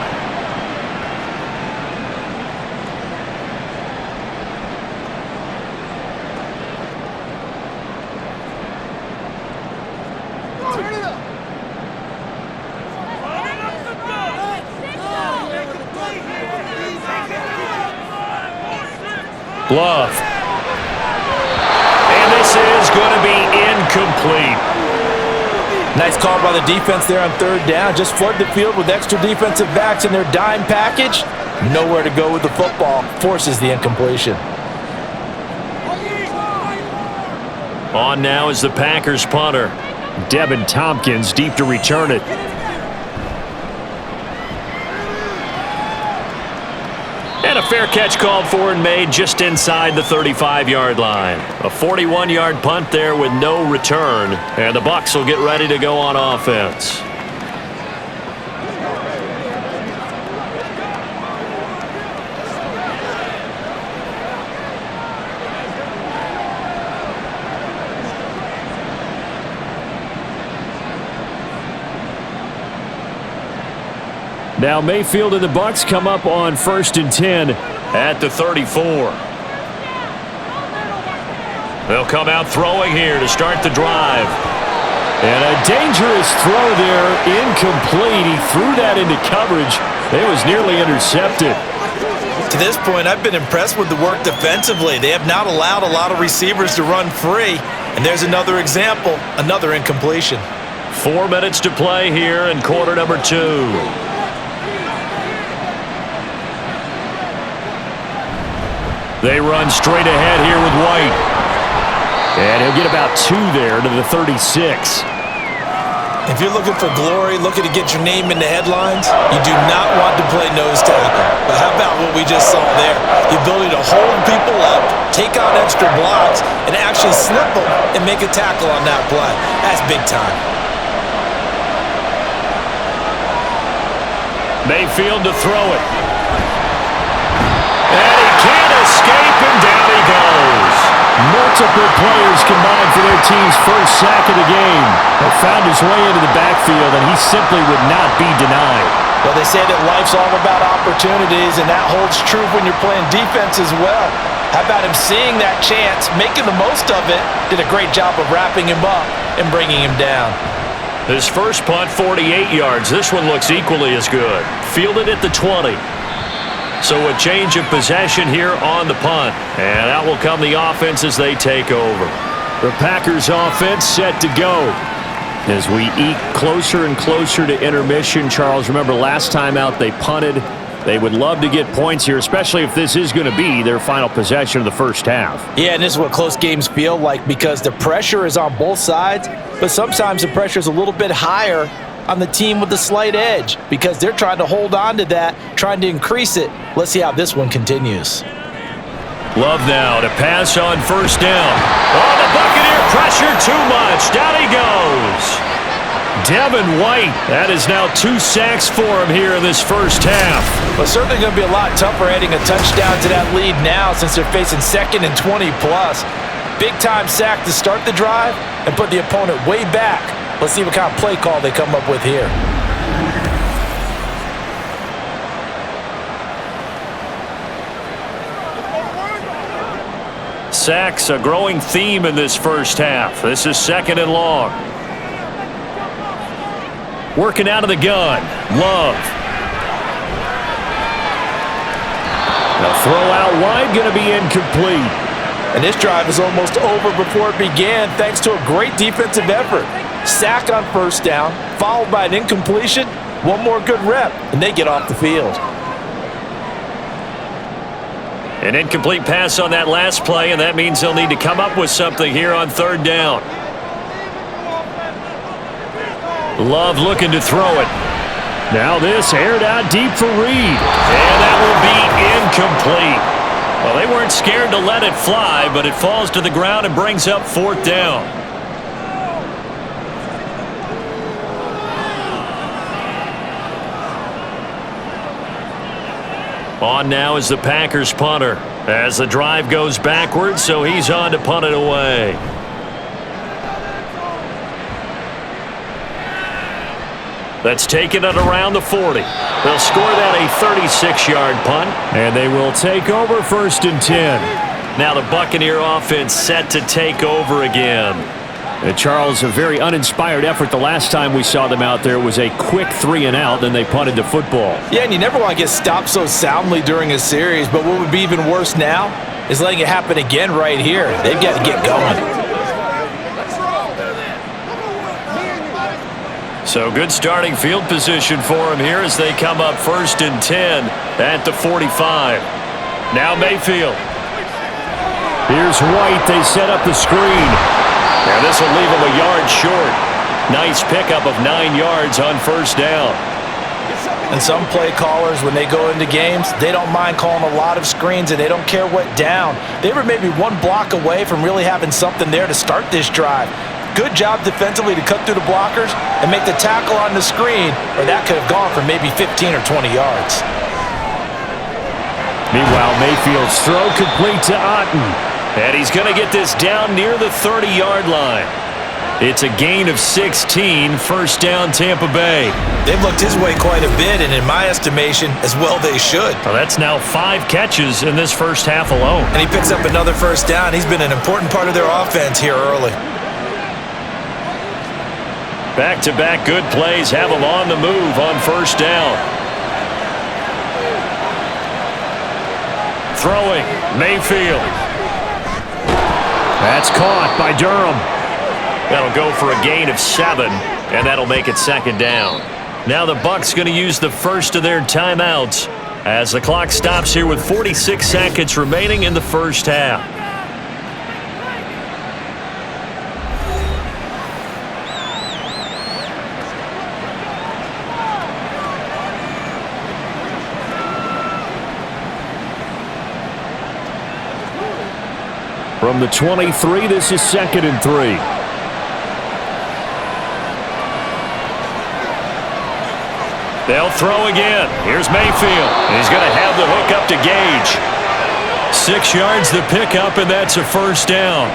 Love. And this is going to be incomplete. Nice call by the defense there on 3rd down. Just flood the field with extra defensive backs in their dime package. Nowhere to go with the football. Forces the incompletion. On now is the Packers punter. Devin Tompkins deep to return it. And a fair catch called for and made just inside the 35-yard line. A 41-yard punt there with no return. And the Bucs will get ready to go on offense. Now Mayfield and the Bucs come up on 1st and 10 at the 34. They'll come out throwing here to start the drive. And a dangerous throw there, incomplete. He threw that into coverage. It was nearly intercepted. To this point, I've been impressed with the work defensively. They have not allowed a lot of receivers to run free. And there's another example, another incompletion. 4 minutes to play here in quarter number 2. They run straight ahead here with White. And he'll get about 2 there to the 36. If you're looking for glory, looking to get your name in the headlines, you do not want to play nose tackle. But how about what we just saw there? The ability to hold people up, take on extra blocks, and actually slip them and make a tackle on that play. That's big time. Mayfield to throw it. And he can't escape, and down he goes. Multiple players combined for their team's first sack of the game. He found his way into the backfield, and he simply would not be denied. Well, they say that life's all about opportunities, and that holds true when you're playing defense as well. How about him seeing that chance, making the most of it, did a great job of wrapping him up and bringing him down. His first punt, 48 yards. This one looks equally as good. Fielded at the 20. So a change of possession here on the punt. And out will come the offense as they take over. The Packers offense set to go. As we eke closer and closer to intermission, Charles, remember last time out they punted. They would love to get points here, especially if this is going to be their final possession of the first half. Yeah, and this is what close games feel like because the pressure is on both sides, but sometimes the pressure is a little bit higher on the team with the slight edge because they're trying to hold on to that, trying to increase it. Let's see how this one continues. Love now to pass on first down. Oh, the Buccaneer pressure too much. Down he goes. Devin White. That is now 2 sacks for him here in this first half. But certainly going to be a lot tougher adding a touchdown to that lead now since they're facing 2nd and 20 plus. Big time sack to start the drive and put the opponent way back. Let's see what kind of play call they come up with here. Sacks, a growing theme in this first half. This is 2nd and long. Working out of the gun. Love. A throw out wide, going to be incomplete. And this drive is almost over before it began thanks to a great defensive effort. Sack on first down, followed by an incompletion. One more good rep, and they get off the field. An incomplete pass on that last play, and that means they'll need to come up with something here on 3rd down. Love looking to throw it. Now this aired out deep for Reed. And that will be incomplete. Well, they weren't scared to let it fly, but it falls to the ground and brings up 4th down. On now is the Packers punter as the drive goes backwards, so he's on to punt it away. That's taken it around the 40. They'll score that a 36-yard punt. And they will take over 1st and 10. Now the Buccaneer offense set to take over again. And Charles, a very uninspired effort the last time we saw them out there. Was a quick 3-and-out, then they punted the football. Yeah, and you never want to get stopped so soundly during a series, but what would be even worse now is letting it happen again right here. They've got to get going. So good starting field position for him here as they come up 1st and 10 at the 45. Now Mayfield. Here's White. They set up the screen. Now this will leave him a yard short. Nice pickup of 9 yards on 1st down. And some play callers, when they go into games, they don't mind calling a lot of screens, and they don't care what down. They were maybe one block away from really having something there to start this drive. Good job defensively to cut through the blockers and make the tackle on the screen, or that could have gone for maybe 15 or 20 yards. Meanwhile, Mayfield's throw complete to Otten. And he's going to get this down near the 30-yard line. It's a gain of 16, 1st down Tampa Bay. They've looked his way quite a bit, and in my estimation, as well they should. Well, that's now 5 catches in this first half alone. And he picks up another 1st down. He's been an important part of their offense here early. Back-to-back good plays have him on the move on 1st down. Throwing, Mayfield. That's caught by Durham. That'll go for a gain of 7, and that'll make it 2nd down. Now the Bucs going to use the first of their timeouts as the clock stops here with 46 seconds remaining in the first half. From the 23, this is 2nd and 3. They'll throw again. Here's Mayfield. He's going to have the hook up to Gage. 6 yards the pickup, and that's a 1st down.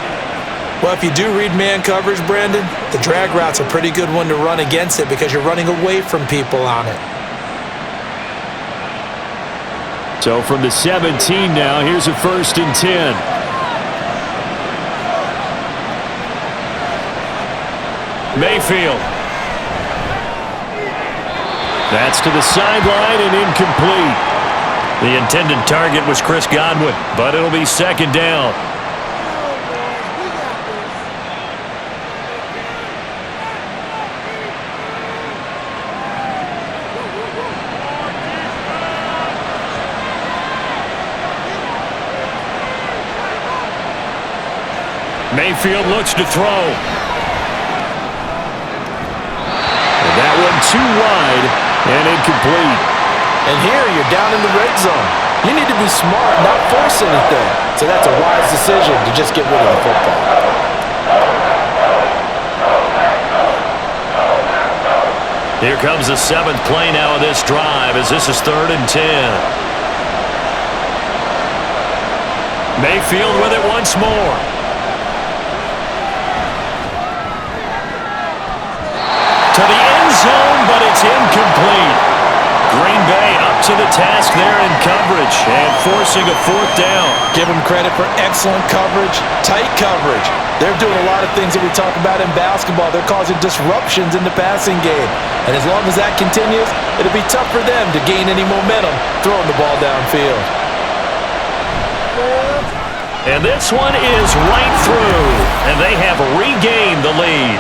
Well, if you do read man coverage, Brandon, the drag route's a pretty good one to run against it because you're running away from people on it. So from the 17 now, here's a 1st and 10. Mayfield. That's to the sideline and incomplete. The intended target was Chris Godwin, but it'll be 2nd down. Mayfield looks to throw. That one too wide and incomplete. And here you're down in the red zone. You need to be smart, not force anything. So that's a wise decision to just get rid of the football. Here comes the 7th play now of this drive as this is 3rd and 10. Mayfield with it once more. To the end zone, but it's incomplete. Green Bay up to the task there in coverage and forcing a 4th down. Give them credit for excellent coverage, tight coverage. They're doing a lot of things that we talk about in basketball. They're causing disruptions in the passing game. And as long as that continues, it'll be tough for them to gain any momentum throwing the ball downfield. And this one is right through, and they have regained the lead.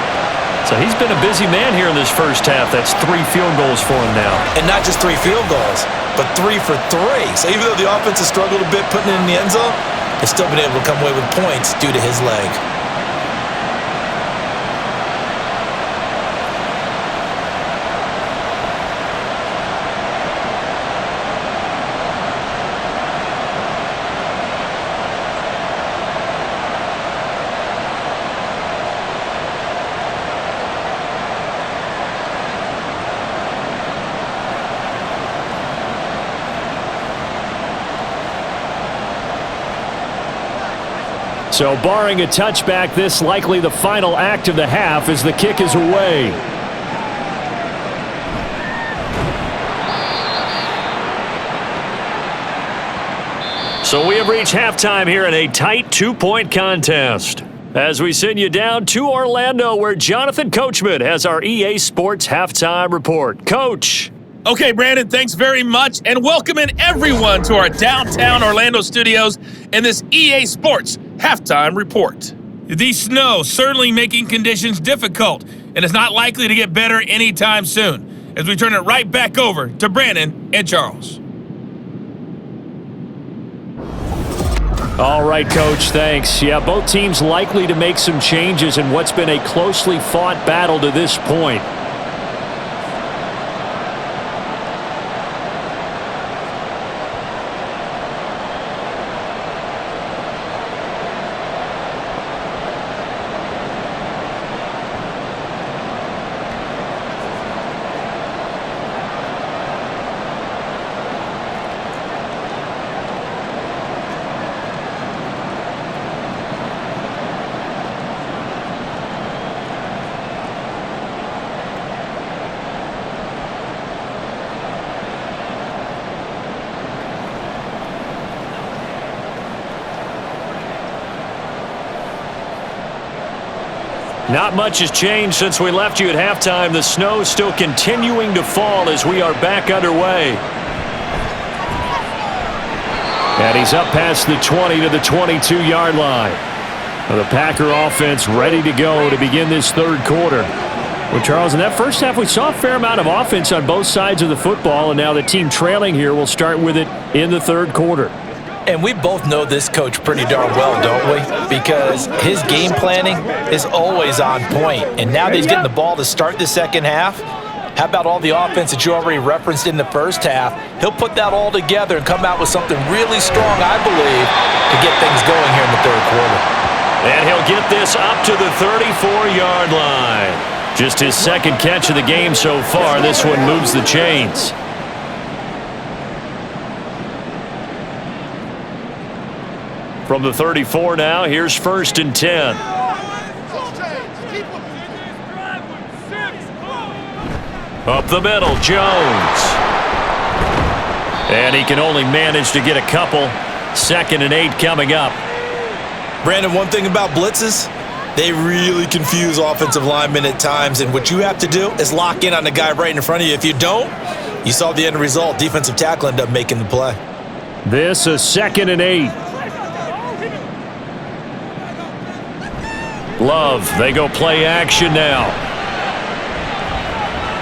So he's been a busy man here in this first half. That's 3 field goals for him now. And not just 3 field goals, but 3 for 3. So even though the offense has struggled a bit putting it in the end zone, they've still been able to come away with points due to his leg. So barring a touchback, this likely the final act of the half as the kick is away. So we have reached halftime here in a tight 2-point contest. As we send you down to Orlando, where Jonathan Coachman has our EA Sports halftime report. Coach. Okay, Brandon, thanks very much, and welcoming everyone to our downtown Orlando studios and this EA Sports halftime report. The snow certainly making conditions difficult, and it's not likely to get better anytime soon, as we turn it right back over to Brandon and Charles. All right, Coach, thanks. Yeah, both teams likely to make some changes in what's been a closely fought battle to this point. Not much has changed since we left you at halftime. The snow is still continuing to fall as we are back underway. And he's up past the 20 to the 22-yard line. The Packer offense ready to go to begin this third quarter. Well, Charles, in that first half, we saw a fair amount of offense on both sides of the football, and now the team trailing here will start with it in the third quarter. And we both know this coach pretty darn well, don't we? Because his game planning is always on point. And now that he's getting the ball to start the second half, how about all the offense that you already referenced in the first half? He'll put that all together and come out with something really strong, I believe, to get things going here in the third quarter. And he'll get this up to the 34-yard line. Just his second catch of the game so far. This one moves the chains. From the 34 now, here's 1st and 10. Up the middle, Jones. And he can only manage to get a couple. 2nd and 8 coming up. Brandon, one thing about blitzes, they really confuse offensive linemen at times, and what you have to do is lock in on the guy right in front of you. If you don't, you saw the end result. Defensive tackle ended up making the play. This is 2nd and 8. Love, they go play action now.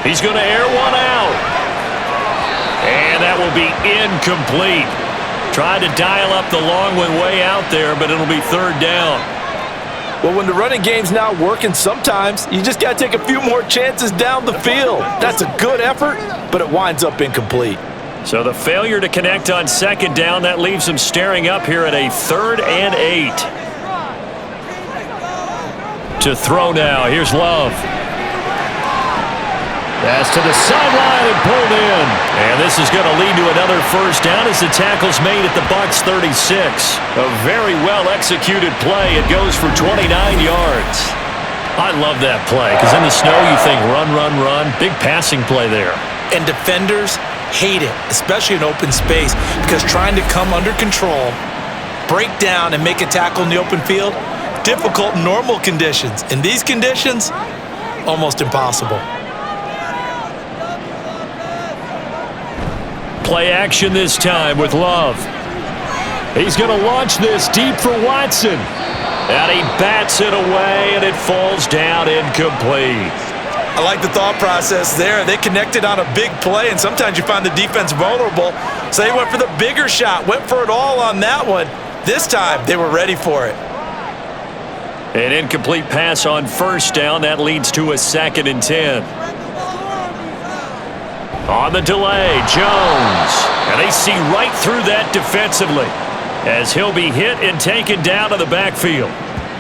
He's going to air one out. And that will be incomplete. Tried to dial up the long one way out there, but it'll be 3rd down. Well, when the running game's not working, sometimes you just got to take a few more chances down the field. That's a good effort, but it winds up incomplete. So the failure to connect on 2nd down, that leaves them staring up here at a 3rd and 8. To throw now. Here's Love. Pass to the sideline and pulled in. And this is going to lead to another 1st down as the tackle's made at the BUCS 36. A very well-executed play. It goes for 29 yards. I love that play because in the snow you think run, run, run. Big passing play there. And defenders hate it, especially in open space, because trying to come under control, break down, and make a tackle in the open field, difficult in normal conditions. In these conditions, almost impossible. Play action this time with Love. He's going to launch this deep for Watson. And he bats it away, and it falls down incomplete. I like the thought process there. They connected on a big play, and sometimes you find the defense vulnerable. So they went for the bigger shot, went for it all on that one. This time, they were ready for it. An incomplete pass on 1st down. That leads to a 2nd and 10. On the delay, Jones. And they see right through that defensively as he'll be hit and taken down to the backfield.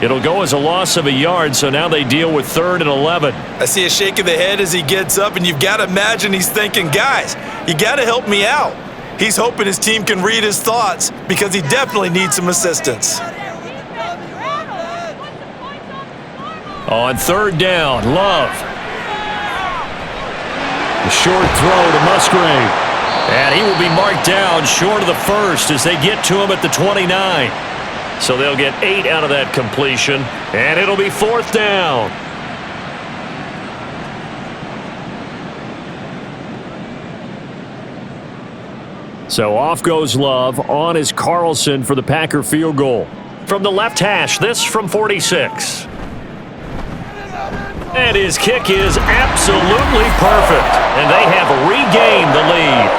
It'll go as a loss of a yard, so now they deal with 3rd and 11. I see a shake of the head as he gets up, and you've got to imagine he's thinking, guys, you got to help me out. He's hoping his team can read his thoughts because he definitely needs some assistance. On 3rd down, Love. A short throw to Musgrave. And he will be marked down short of the first as they get to him at the 29. So they'll get 8 out of that completion, and it'll be 4th down. So off goes Love. On is Carlson for the Packer field goal. From the left hash, this from 46. And his kick is absolutely perfect. And they have regained the lead.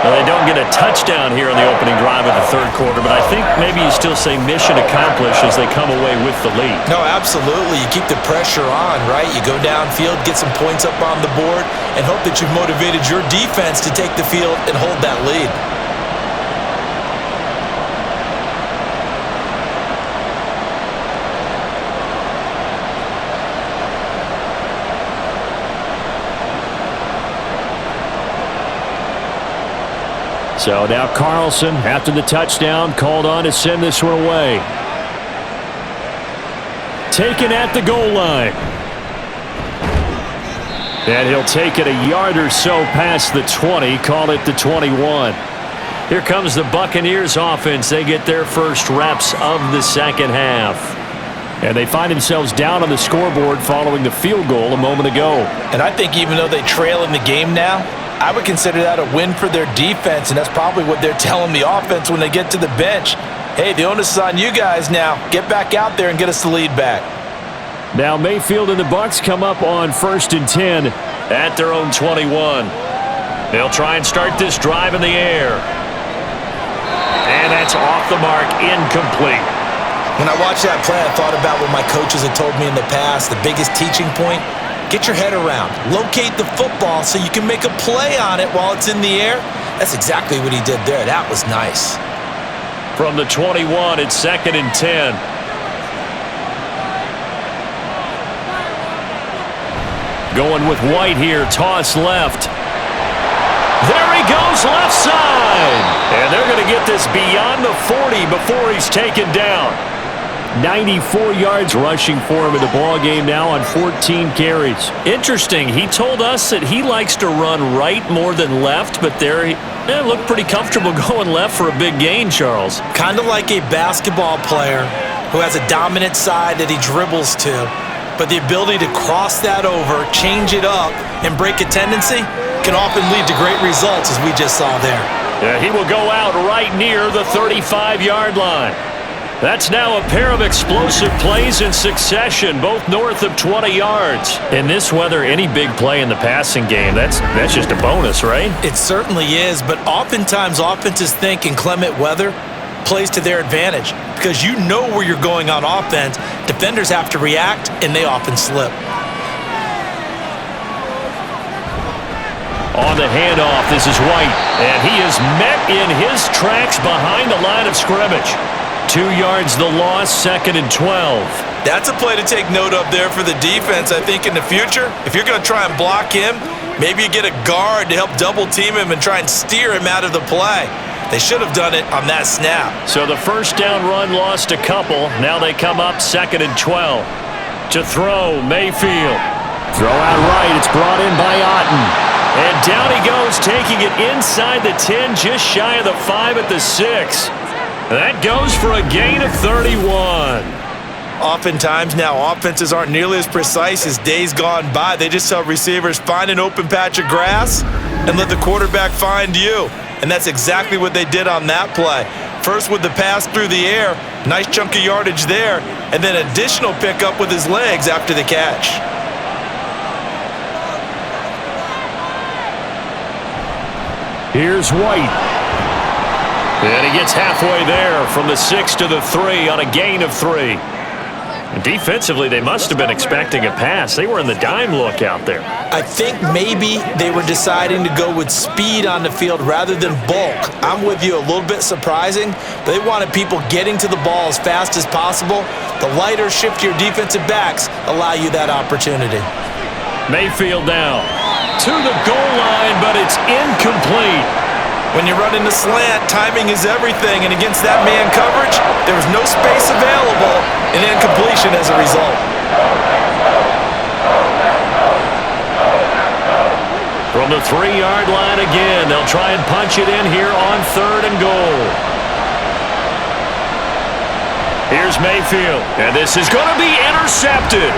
Well, they don't get a touchdown here on the opening drive of the third quarter, but I think maybe you still say mission accomplished as they come away with the lead. No, absolutely. You keep the pressure on, right? You go downfield, get some points up on the board, and hope that you've motivated your defense to take the field and hold that lead. So now Carlson, after the touchdown, called on to send this one away. Taken at the goal line. And he'll take it a yard or so past the 20, call it the 21. Here comes the Buccaneers offense. They get their first reps of the second half. And they find themselves down on the scoreboard following the field goal a moment ago. And I think even though they trail in the game now, I would consider that a win for their defense, and that's probably what they're telling the offense when they get to the bench. Hey, the onus is on you guys now. Get back out there and get us the lead back. Now Mayfield and the BUCS come up on 1st and 10 at their own 21. They'll try and start this drive in the air. And that's off the mark, incomplete. When I watched that play, I thought about what my coaches had told me in the past. The biggest teaching point: get your head around. Locate the football so you can make a play on it while it's in the air. That's exactly what he did there. That was nice. From the 21, it's 2nd and 10. Going with White here. Toss left. There he goes, left side. And they're going to get this beyond the 40 before he's taken down. 94 yards rushing for him in the ballgame now on 14 carries. Interesting. He told us that he likes to run right more than left, but there he looked pretty comfortable going left for a big gain, Charles. Kind of like a basketball player who has a dominant side that he dribbles to, but the ability to cross that over, change it up, and break a tendency can often lead to great results, as we just saw there. Yeah, he will go out right near the 35-yard line. That's now a pair of explosive plays in succession, both north of 20 yards. In this weather, any big play in the passing game, that's just a bonus, right? It certainly is, but oftentimes offenses think inclement weather plays to their advantage because you know where you're going on offense. Defenders have to react, and they often slip. On the handoff, this is White, and he is met in his tracks behind the line of scrimmage. 2 yards the loss, 2nd and 12. That's a play to take note of there for the defense, I think, in the future. If you're going to try and block him, maybe you get a guard to help double team him and try and steer him out of the play. They should have done it on that snap. So the first down run lost a couple. Now they come up 2nd and 12. To throw, Mayfield. Throw out right. It's brought in by Otten. And down he goes, taking it inside the 10, just shy of the 5 at the 6. That goes for a gain of 31. Oftentimes now, offenses aren't nearly as precise as days gone by. They just tell receivers, find an open patch of grass and let the quarterback find you. And that's exactly what they did on that play. First with the pass through the air, nice chunk of yardage there, and then additional pickup with his legs after the catch. Here's White. And he gets halfway there from the 6 to the 3 on a gain of 3. And defensively, they must have been expecting a pass. They were in the dime look out there. I think maybe they were deciding to go with speed on the field rather than bulk. I'm with you, a little bit surprising, but they wanted people getting to the ball as fast as possible. The lighter, shiftier defensive backs allow you that opportunity. Mayfield now to the goal line, but it's incomplete. When you're running the slant, timing is everything, and against that man coverage, there was no space available, and incompletion as a result. From the 3-yard line again. They'll try and punch it in here on 3rd and goal. Here's Mayfield, and this is going to be intercepted.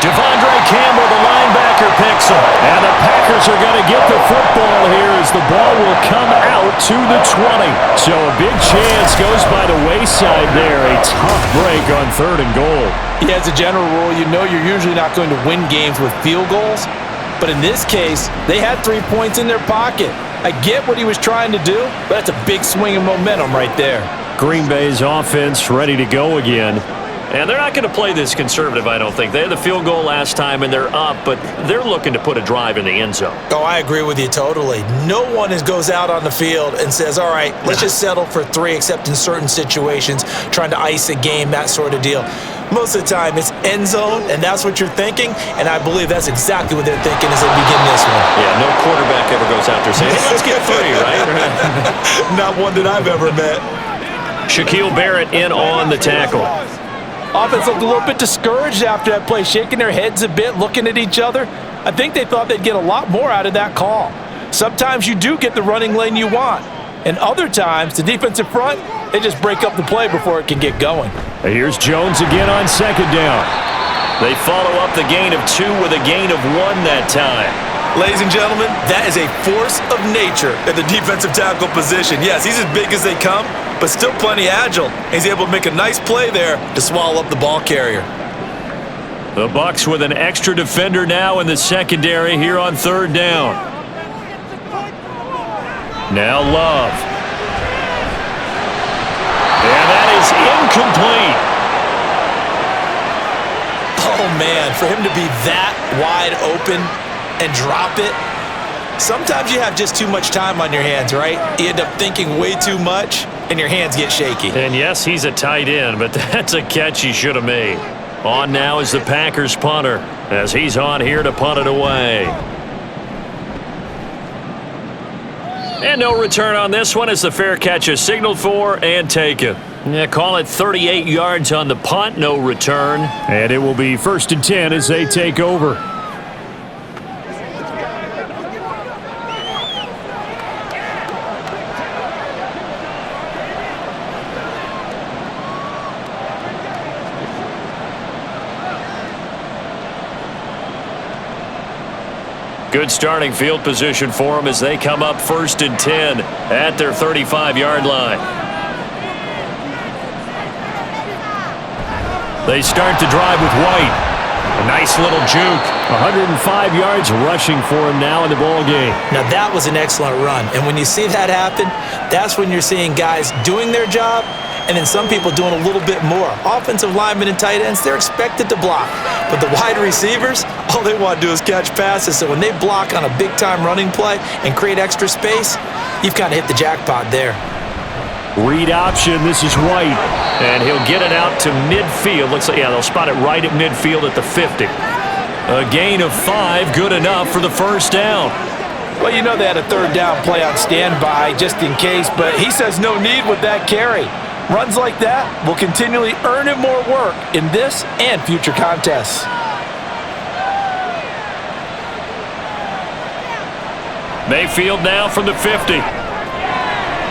Devondre Campbell, the linebacker, picks him. And the Packers are going to get the football here as the ball will come out to the 20. So a big chance goes by the wayside there. A tough break on 3rd and goal. Yeah, as a general rule, you know you're usually not going to win games with field goals. But in this case, they had 3 points in their pocket. I get what he was trying to do, but that's a big swing of momentum right there. Green Bay's offense ready to go again. And they're not going to play this conservative, I don't think. They had the field goal last time, and they're up, but they're looking to put a drive in the end zone. Oh, I agree with you totally. No one goes out on the field and says, all right, let's just settle for 3, except in certain situations, trying to ice a game, that sort of deal. Most of the time, it's end zone, and that's what you're thinking, and I believe that's exactly what they're thinking as they begin this one. Yeah, no quarterback ever goes out there saying, hey, let's get 3, right? Not one that I've ever met. Shaquille Barrett in on the tackle. Offense looked a little bit discouraged after that play, shaking their heads a bit, looking at each other. I think they thought they'd get a lot more out of that call. Sometimes you do get the running lane you want, and other times, the defensive front, they just break up the play before it can get going. Here's Jones again on 2nd down. They follow up the gain of 2 with a gain of 1 that time. Ladies and gentlemen, that is a force of nature at the defensive tackle position. Yes, he's as big as they come, but still plenty agile. He's able to make a nice play there to swallow up the ball carrier. The Bucs with an extra defender now in the secondary here on 3rd down. Now Love. And that is incomplete. Oh, man, for him to be that wide open and drop it. Sometimes you have just too much time on your hands, right? You end up thinking way too much, and your hands get shaky. And yes, he's a tight end, but that's a catch he should have made. On now is the Packers punter, as he's on here to punt it away. And no return on this one as the fair catch is signaled for and taken. Yeah, call it 38 yards on the punt, no return. And it will be 1st and 10 as they take over. Good starting field position for them as they come up 1st and 10 at their 35-yard line. They start the drive with White. A nice little juke. 105 yards rushing for him now in the ball game. Now that was an excellent run, and when you see that happen, that's when you're seeing guys doing their job and then some people doing a little bit more. Offensive linemen and tight ends, they're expected to block. But the wide receivers, all they want to do is catch passes. So when they block on a big-time running play and create extra space, you've kind of hit the jackpot there. Read option, this is White. And he'll get it out to midfield. Looks like, yeah, they'll spot it right at midfield at the 50. A gain of 5, good enough for the 1st down. Well, you know they had a 3rd down play on standby just in case, but he says no need with that carry. Runs like that will continually earn him more work in this and future contests. Mayfield now from the 50.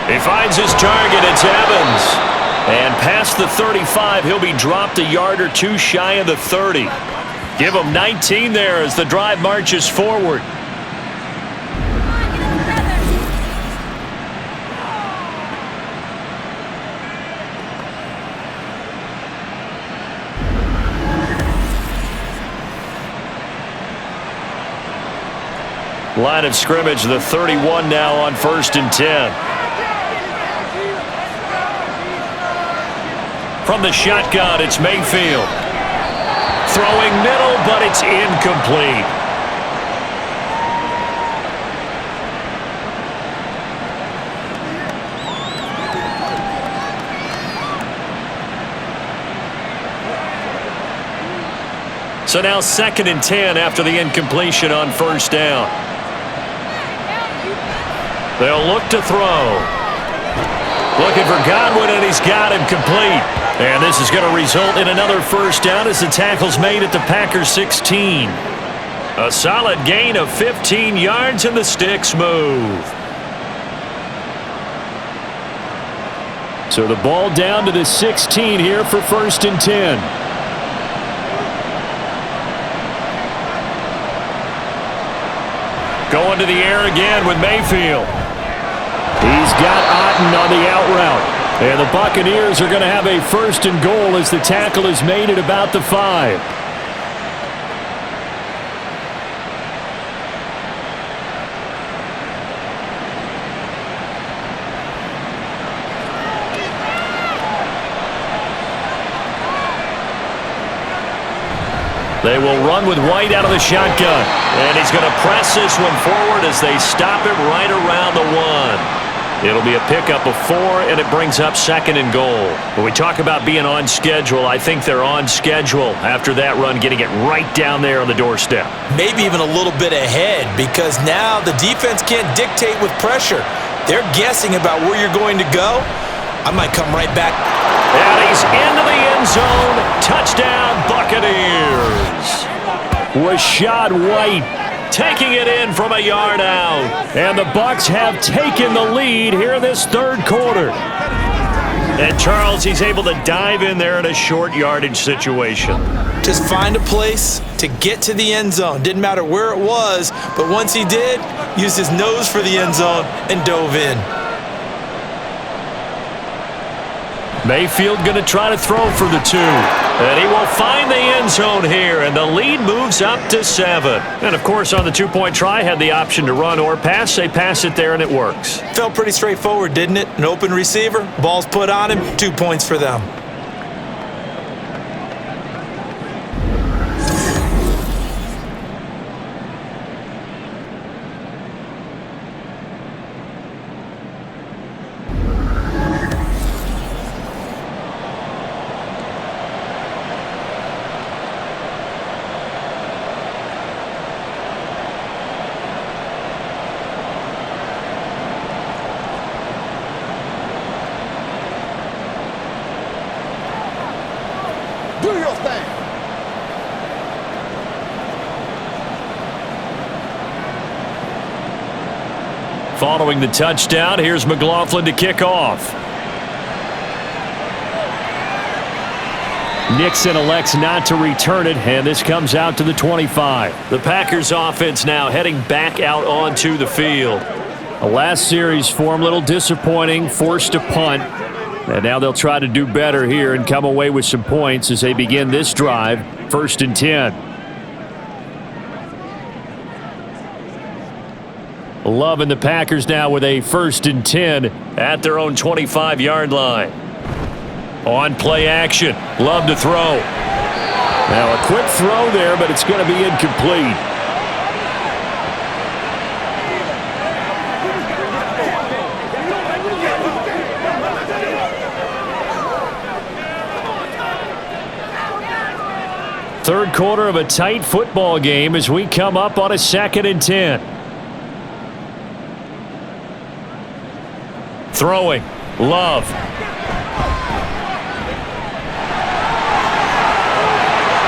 He finds his target, it's Evans. And past the 35, he'll be dropped a yard or 2 shy of the 30. Give him 19 there as the drive marches forward. Line of scrimmage, the 31 now on 1st and 10. From the shotgun, it's Mayfield. Throwing middle, but it's incomplete. So now 2nd and 10 after the incompletion on 1st down. They'll look to throw. Looking for Godwin, and he's got him complete. And this is going to result in another 1st down as the tackle's made at the Packers 16. A solid gain of 15 yards, and the sticks move. So the ball down to the 16 here for 1st and 10. Going to the air again with Mayfield. He's got Otten on the out route. And the Buccaneers are going to have a 1st and goal as the tackle is made at about the 5. They will run with White out of the shotgun. And he's going to press this one forward as they stop it right around the 1. It'll be a pickup of 4, and it brings up 2nd and goal. When we talk about being on schedule, I think they're on schedule after that run, getting it right down there on the doorstep. Maybe even a little bit ahead, because now the defense can't dictate with pressure. They're guessing about where you're going to go. I might come right back. And he's into the end zone. Touchdown, Buccaneers. Rashad White taking it in from a yard out. And the Bucs have taken the lead here in this 3rd quarter. And Charles, he's able to dive in there in a short yardage situation. Just find a place to get to the end zone. Didn't matter where it was, but once he did, used his nose for the end zone and dove in. Mayfield going to try to throw for the 2. And he will find the end zone here, and the lead moves up to 7. And, of course, on the 2-point try, had the option to run or pass. They pass it there, and it works. Felt pretty straightforward, didn't it? An open receiver, ball's put on him, 2 points for them. Following the touchdown, here's McLaughlin to kick off. Nixon elects not to return it, and this comes out to the 25. The Packers offense now heading back out onto the field. The last series for him, a little disappointing, forced to punt. And now they'll try to do better here and come away with some points as they begin this drive, 1st and 10. Love and the Packers now with a 1st and 10 at their own 25-yard line. On play action, Love to throw. Now a quick throw there, but it's going to be incomplete. Third quarter of a tight football game as we come up on a 2nd and 10. Throwing, Love.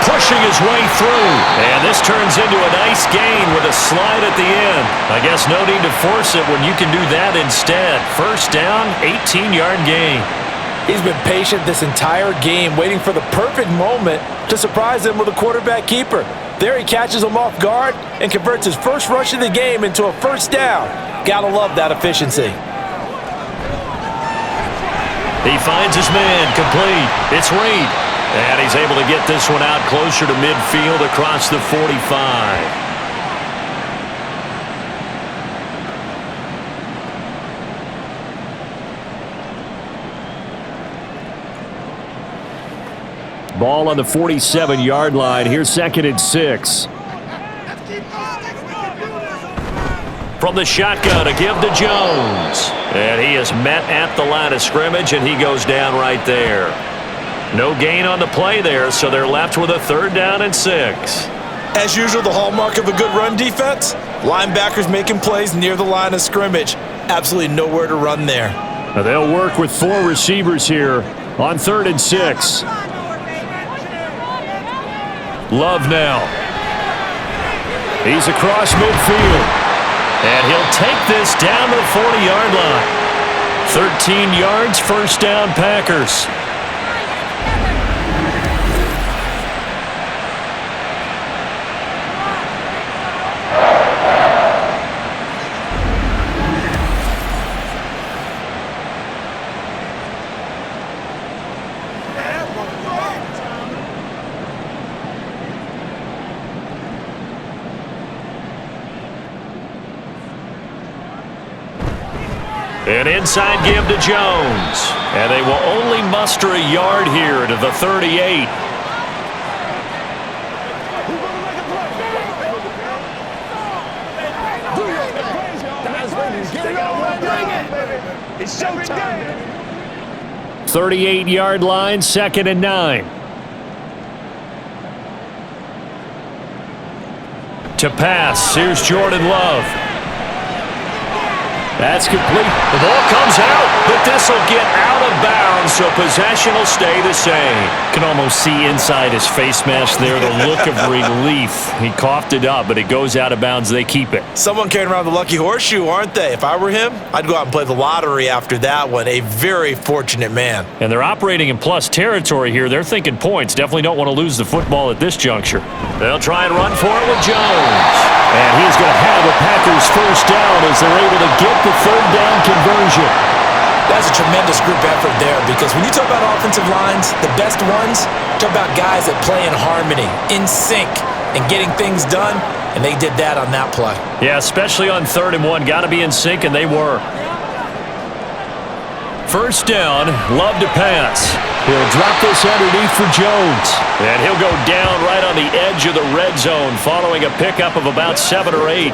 Pushing his way through. And this turns into a nice gain with a slide at the end. I guess no need to force it when you can do that instead. First down, 18-yard gain. He's been patient this entire game, waiting for the perfect moment to surprise him with a quarterback keeper. There he catches him off guard and converts his first rush of the game into a first down. Gotta love that efficiency. He finds his man, complete. It's Reed. And he's able to get this one out closer to midfield across the 45. Ball on the 47-yard line. Here's 2nd and 6. From the shotgun, a give to Jones. And he is met at the line of scrimmage, and he goes down right there. No gain on the play there, so they're left with a 3rd down and 6. As usual, the hallmark of a good run defense, linebackers making plays near the line of scrimmage. Absolutely nowhere to run there. Now they'll work with 4 receivers here on 3rd and 6. Love now. He's across midfield. And he'll take this down to the 40-yard line. 13 yards, first down, Packers. An inside give to Jones. And they will only muster a yard here to the 38. It's showtime. 38-yard line, 2nd and 9. To pass, here's Jordan Love. That's complete. The ball comes out, but this will get out of bounds, so possession will stay the same. Can almost see inside his face mask there, the look of relief. He coughed it up, but it goes out of bounds. They keep it. Someone carrying around the lucky horseshoe, aren't they? If I were him, I'd go out and play the lottery after that one. A very fortunate man. And they're operating in plus territory here. They're thinking points. Definitely don't want to lose the football at this juncture. They'll try and run for it with Jones. And he's going to have a Packers first down as they're able to get the third down conversion. That's a tremendous group effort there, because when you talk about offensive lines, the best ones, talk about guys that play in harmony, in sync, and getting things done, and they did that on that play. Yeah, especially on 3rd and 1. Got to be in sync, and they were. First down, Love to pass. He'll drop this underneath for Jones. And he'll go down right on the edge of the red zone following a pickup of about 7 or 8.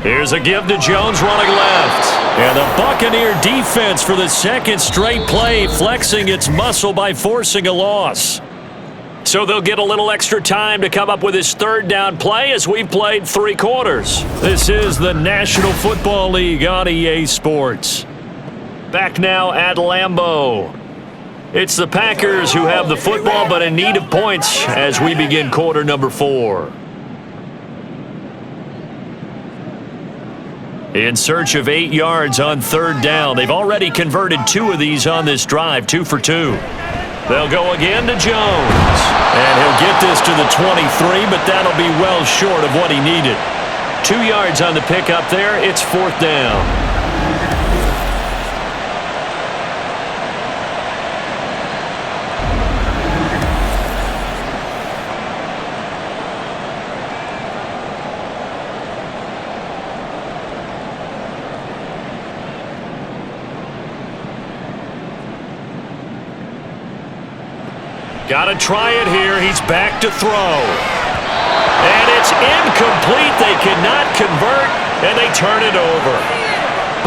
Here's a give to Jones running left. And the Buccaneer defense for the 2nd straight play, flexing its muscle by forcing a loss. So they'll get a little extra time to come up with his 3rd down play as we've played 3 quarters. This is the National Football League on EA Sports. Back now at Lambeau. It's the Packers who have the football but in need of points as we begin quarter number 4. In search of 8 yards on 3rd down. They've already converted 2 of these on this drive, 2 for 2. They'll go again to Jones. And he'll get this to the 23, but that'll be well short of what he needed. 2 yards on the pickup there. It's 4th down. Got to try it here. He's back to throw. And it's incomplete. They cannot convert, and they turn it over.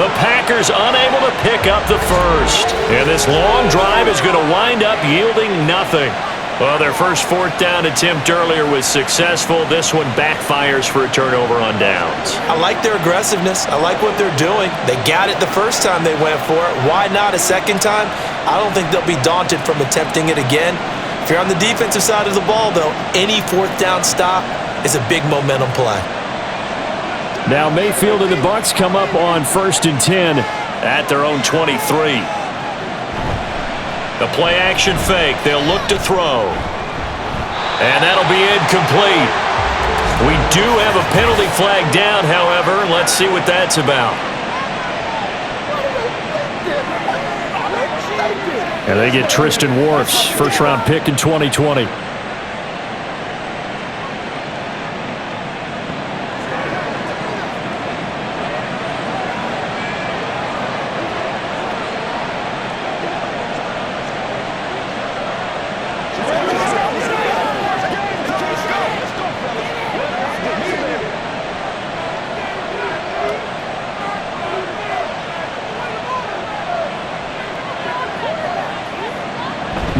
The Packers unable to pick up the first. And this long drive is going to wind up yielding nothing. Well, their first 4th down attempt earlier was successful. This one backfires for a turnover on downs. I like their aggressiveness. I like what they're doing. They got it the first time they went for it. Why not a second time? I don't think they'll be daunted from attempting it again. If you're on the defensive side of the ball, though, any 4th down stop is a big momentum play. Now Mayfield and the BUCS come up on 1st and 10 at their own 23. The play action fake. They'll look to throw. And that'll be incomplete. We do have a penalty flag down, however. Let's see what that's about. And they get Tristan Wirfs, 1st-round pick in 2020.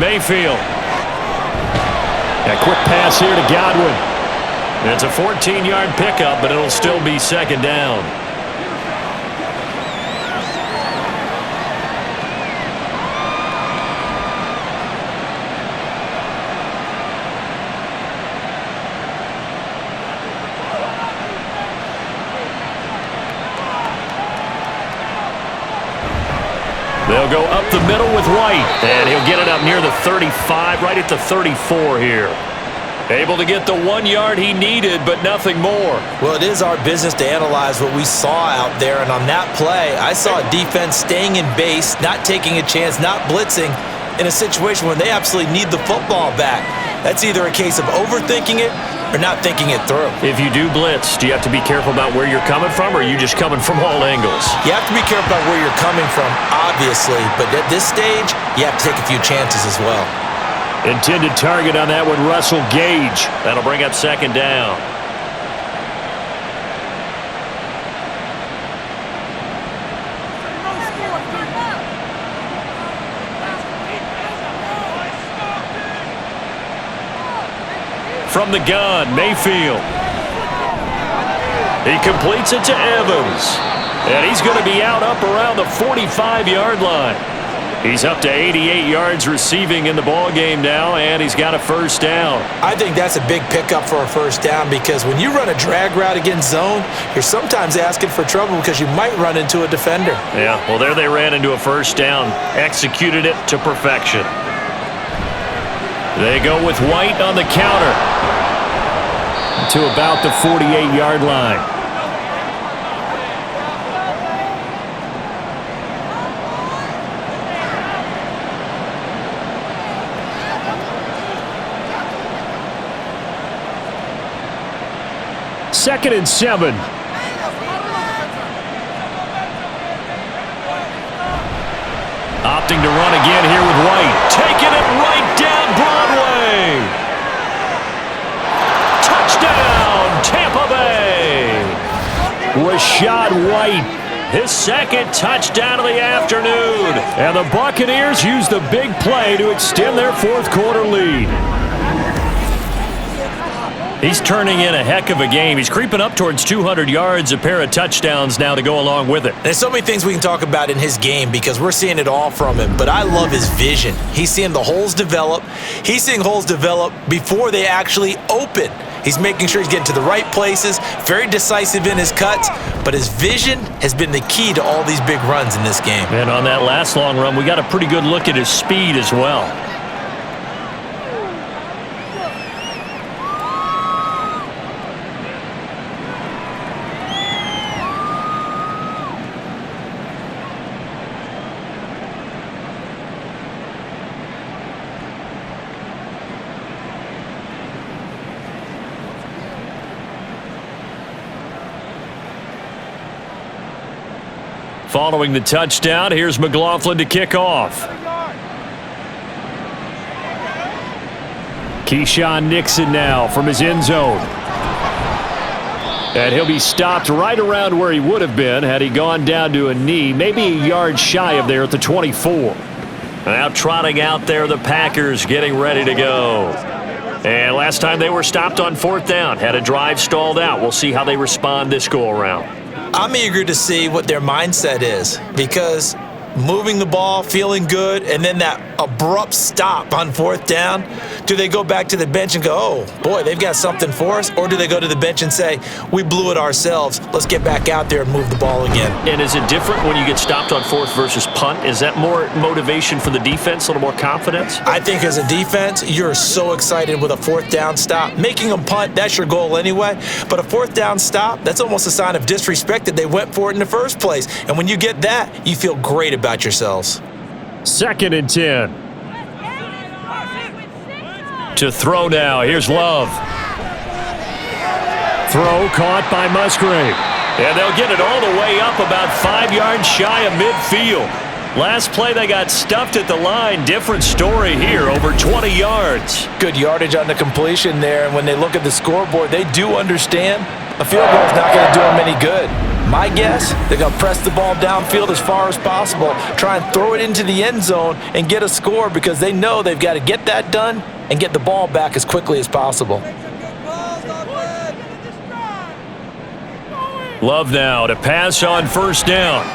Mayfield. A quick pass here to Godwin. It's a 14-yard pickup, but it'll still be second down. They'll go up the middle with White, and he'll get it up near the 35, right at the 34 here. Able to get the 1 yard he needed, but nothing more. Well, it is our business to analyze what we saw out there, and on that play, I saw a defense staying in base, not taking a chance, not blitzing, in a situation when they absolutely need the football back. That's either a case of overthinking it or not thinking it through. If you do blitz, do you have to be careful about where you're coming from, or are you just coming from all angles? You have to be careful about where you're coming from, obviously, but at this stage, you have to take a few chances as well. Intended target on that one, Russell Gage. That'll bring up second down. From the gun, Mayfield. He completes it to Evans. And he's going to be out up around the 45-yard line. He's up to 88 yards receiving in the ballgame now, and he's got a first down. I think that's a big pickup for a first down, because when you run a drag route against zone, you're sometimes asking for trouble because you might run into a defender. Yeah, well, there they ran into a first down. Executed it to perfection. They go with White on the counter to about the 48-yard line. Second and 7. Opting to run again here with White. Taking it right down Broadway. Touchdown, Tampa Bay. Rachaad White, his second touchdown of the afternoon. And the Buccaneers use the big play to extend their fourth quarter lead. He's turning in a heck of a game. He's creeping up towards 200 yards, a pair of touchdowns now to go along with it. There's so many things we can talk about in his game because we're seeing it all from him, but I love his vision. He's seeing the holes develop. He's seeing holes develop before they actually open. He's making sure he's getting to the right places, very decisive in his cuts, but his vision has been the key to all these big runs in this game. And on that last long run, we got a pretty good look at his speed as well. Following the touchdown, here's McLaughlin to kick off. Keyshawn Nixon now from his end zone. And he'll be stopped right around where he would have been had he gone down to a knee, maybe a yard shy of there at the 24. Now trotting out there, the Packers getting ready to go. And last time they were stopped on fourth down, had a drive stalled out. We'll see how they respond this go-around. I'm eager to see what their mindset is, because moving the ball, feeling good, and then that abrupt stop on fourth down, do they go back to the bench and go, oh, boy, they've got something for us? Or do they go to the bench and say, we blew it ourselves, let's get back out there and move the ball again? And is it different when you get stopped on fourth versus punt? Is that more motivation for the defense, a little more confidence? I think as a defense, you're so excited with a fourth down stop. Making them punt, that's your goal anyway. But a fourth down stop, that's almost a sign of disrespect that they went for it in the first place. And when you get that, you feel great about yourselves. Second and 10. To throw now. Here's Love. Throw caught by Musgrave. And they'll get it all the way up about 5 yards shy of midfield. Last play they got stuffed at the line. Different story here, over 20 yards. Good yardage on the completion there, and when they look at the scoreboard, they do understand a field goal is not going to do them any good. My guess, they're going to press the ball downfield as far as possible, try and throw it into the end zone and get a score, because they know they've got to get that done and get the ball back as quickly as possible. Love now to pass on first down.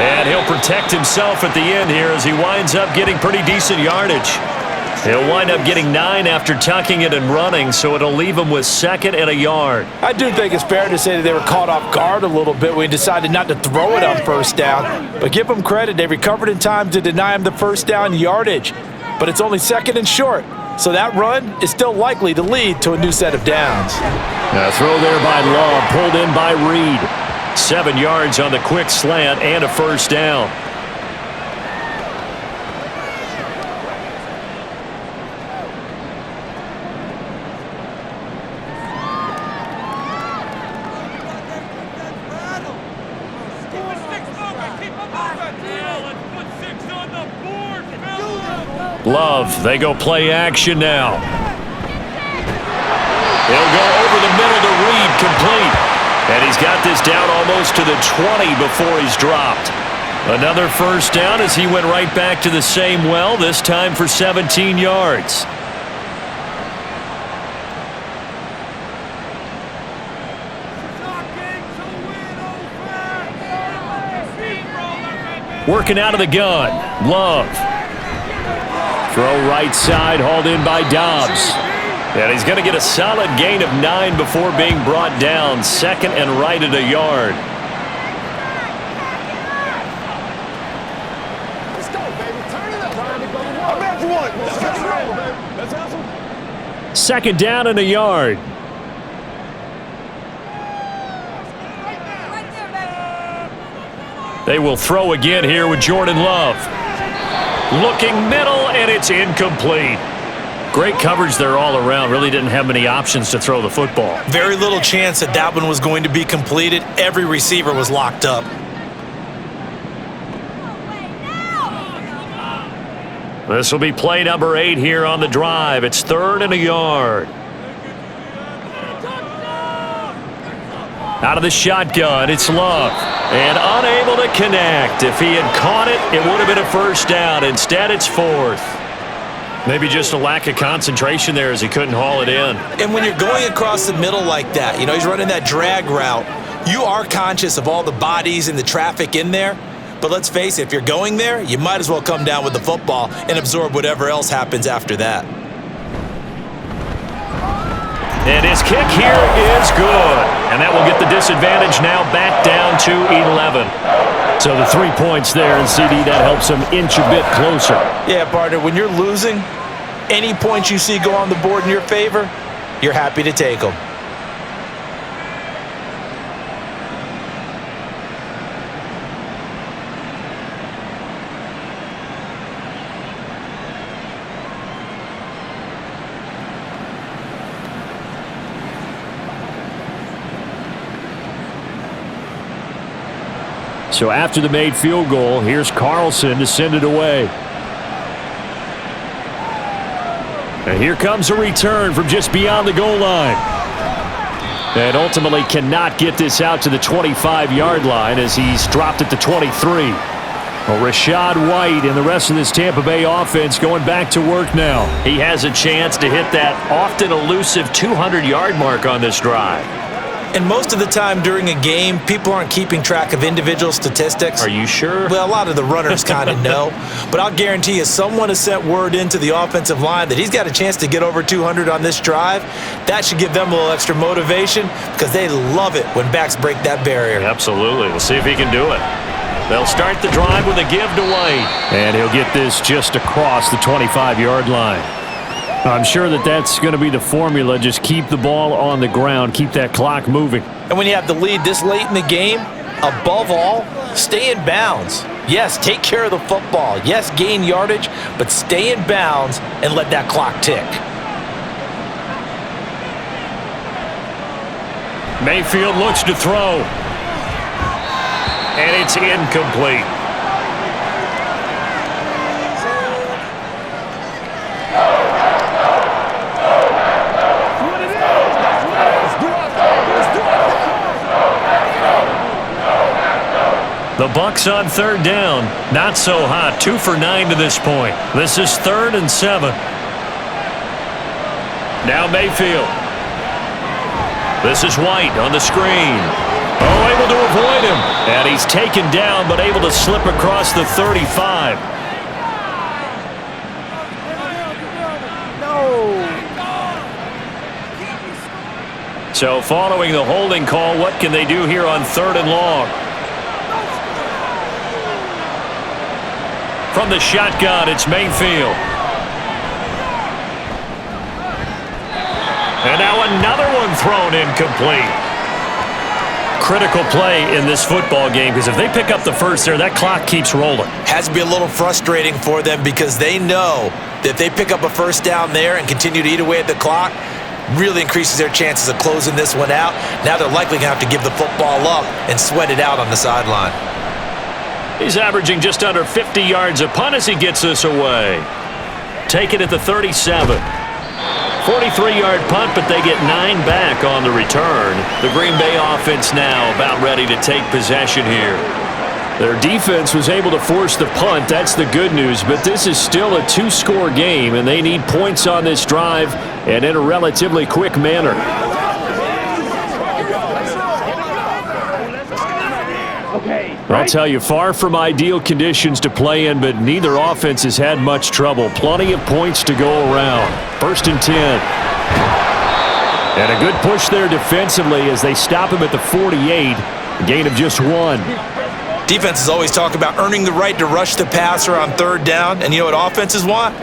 And he'll protect himself at the end here as he winds up getting pretty decent yardage. He'll wind up getting 9 after tucking it and running, so it'll leave him with 2nd and a yard. I do think it's fair to say that they were caught off guard a little bit when he decided not to throw it on first down. But give them credit, they recovered in time to deny him the first down yardage. But it's only 2nd and short, so that run is still likely to lead to a new set of downs. A throw there by Love, pulled in by Reed. 7 yards on the quick slant and a first down. Love, they go play action now. He'll go over the middle to Reed, complete. And he's got this down almost to the 20 before he's dropped. Another first down as he went right back to the same well, this time for 17 yards. Working out of the gun, Love. Throw right side, hauled in by Dobbs. And he's going to get a solid gain of 9 before being brought down. 2nd and right at a yard. Let's go, baby. Turn it up. I'm back for one. Let's have some. 2nd down and a yard. They will throw again here with Jordan Love. Looking middle, and it's incomplete. Great coverage there all around. Really didn't have many options to throw the football. Very little chance that that one was going to be completed. Every receiver was locked up. This will be play number 8 here on the drive. It's 3rd and a yard. Out of the shotgun, it's Love. And unable to connect. If he had caught it, it would have been a first down. Instead, it's 4th. Maybe just a lack of concentration there as he couldn't haul it in. And when you're going across the middle like that, you know, he's running that drag route, you are conscious of all the bodies and the traffic in there. But let's face it, if you're going there, you might as well come down with the football and absorb whatever else happens after that. And his kick here is good. And that will get the disadvantage now back down to 11. So the 3 points there, and CD, that helps him inch a bit closer. Yeah, partner, when you're losing, any points you see go on the board in your favor, you're happy to take them. So after the made field goal, here's Carlson to send it away. And here comes a return from just beyond the goal line. And ultimately cannot get this out to the 25-yard line as he's dropped it to 23. Well, Rachaad White and the rest of this Tampa Bay offense going back to work now. He has a chance to hit that often elusive 200-yard mark on this drive. And most of the time during a game, people aren't keeping track of individual statistics. Are you sure? Well, a lot of the runners kind of know. But I'll guarantee you, someone has sent word into the offensive line that he's got a chance to get over 200 on this drive. That should give them a little extra motivation because they love it when backs break that barrier. Absolutely. We'll see if he can do it. They'll start the drive with a give to White. And he'll get this just across the 25-yard line. I'm sure that that's going to be the formula. Just keep the ball on the ground. Keep that clock moving. And when you have the lead this late in the game, above all, stay in bounds. Yes, take care of the football. Yes, gain yardage, but stay in bounds and let that clock tick. Mayfield looks to throw. And it's incomplete. The Bucs on 3rd down. Not so hot. 2 for 9 to this point. This is 3rd and 7. Now Mayfield. This is White on the screen. Oh, able to avoid him. And he's taken down, but able to slip across the 35. So following the holding call, what can they do here on 3rd and long? From the shotgun, it's Mayfield. And now another one thrown incomplete. Critical play in this football game, because if they pick up the first there, that clock keeps rolling. Has to be a little frustrating for them because they know that if they pick up a first down there and continue to eat away at the clock, really increases their chances of closing this one out. Now they're likely going to have to give the football up and sweat it out on the sideline. He's averaging just under 50 yards a punt as he gets this away. Take it at the 37. 43-yard punt, but they get 9 back on the return. The Green Bay offense now about ready to take possession here. Their defense was able to force the punt. That's the good news, but this is still a 2-score game, and they need points on this drive and in a relatively quick manner. I'll tell you, far from ideal conditions to play in, but neither offense has had much trouble. Plenty of points to go around. 1st and 10. And a good push there defensively as they stop him at the 48. A gain of just 1. Defenses always talk about earning the right to rush the passer on 3rd down. And you know what offenses want?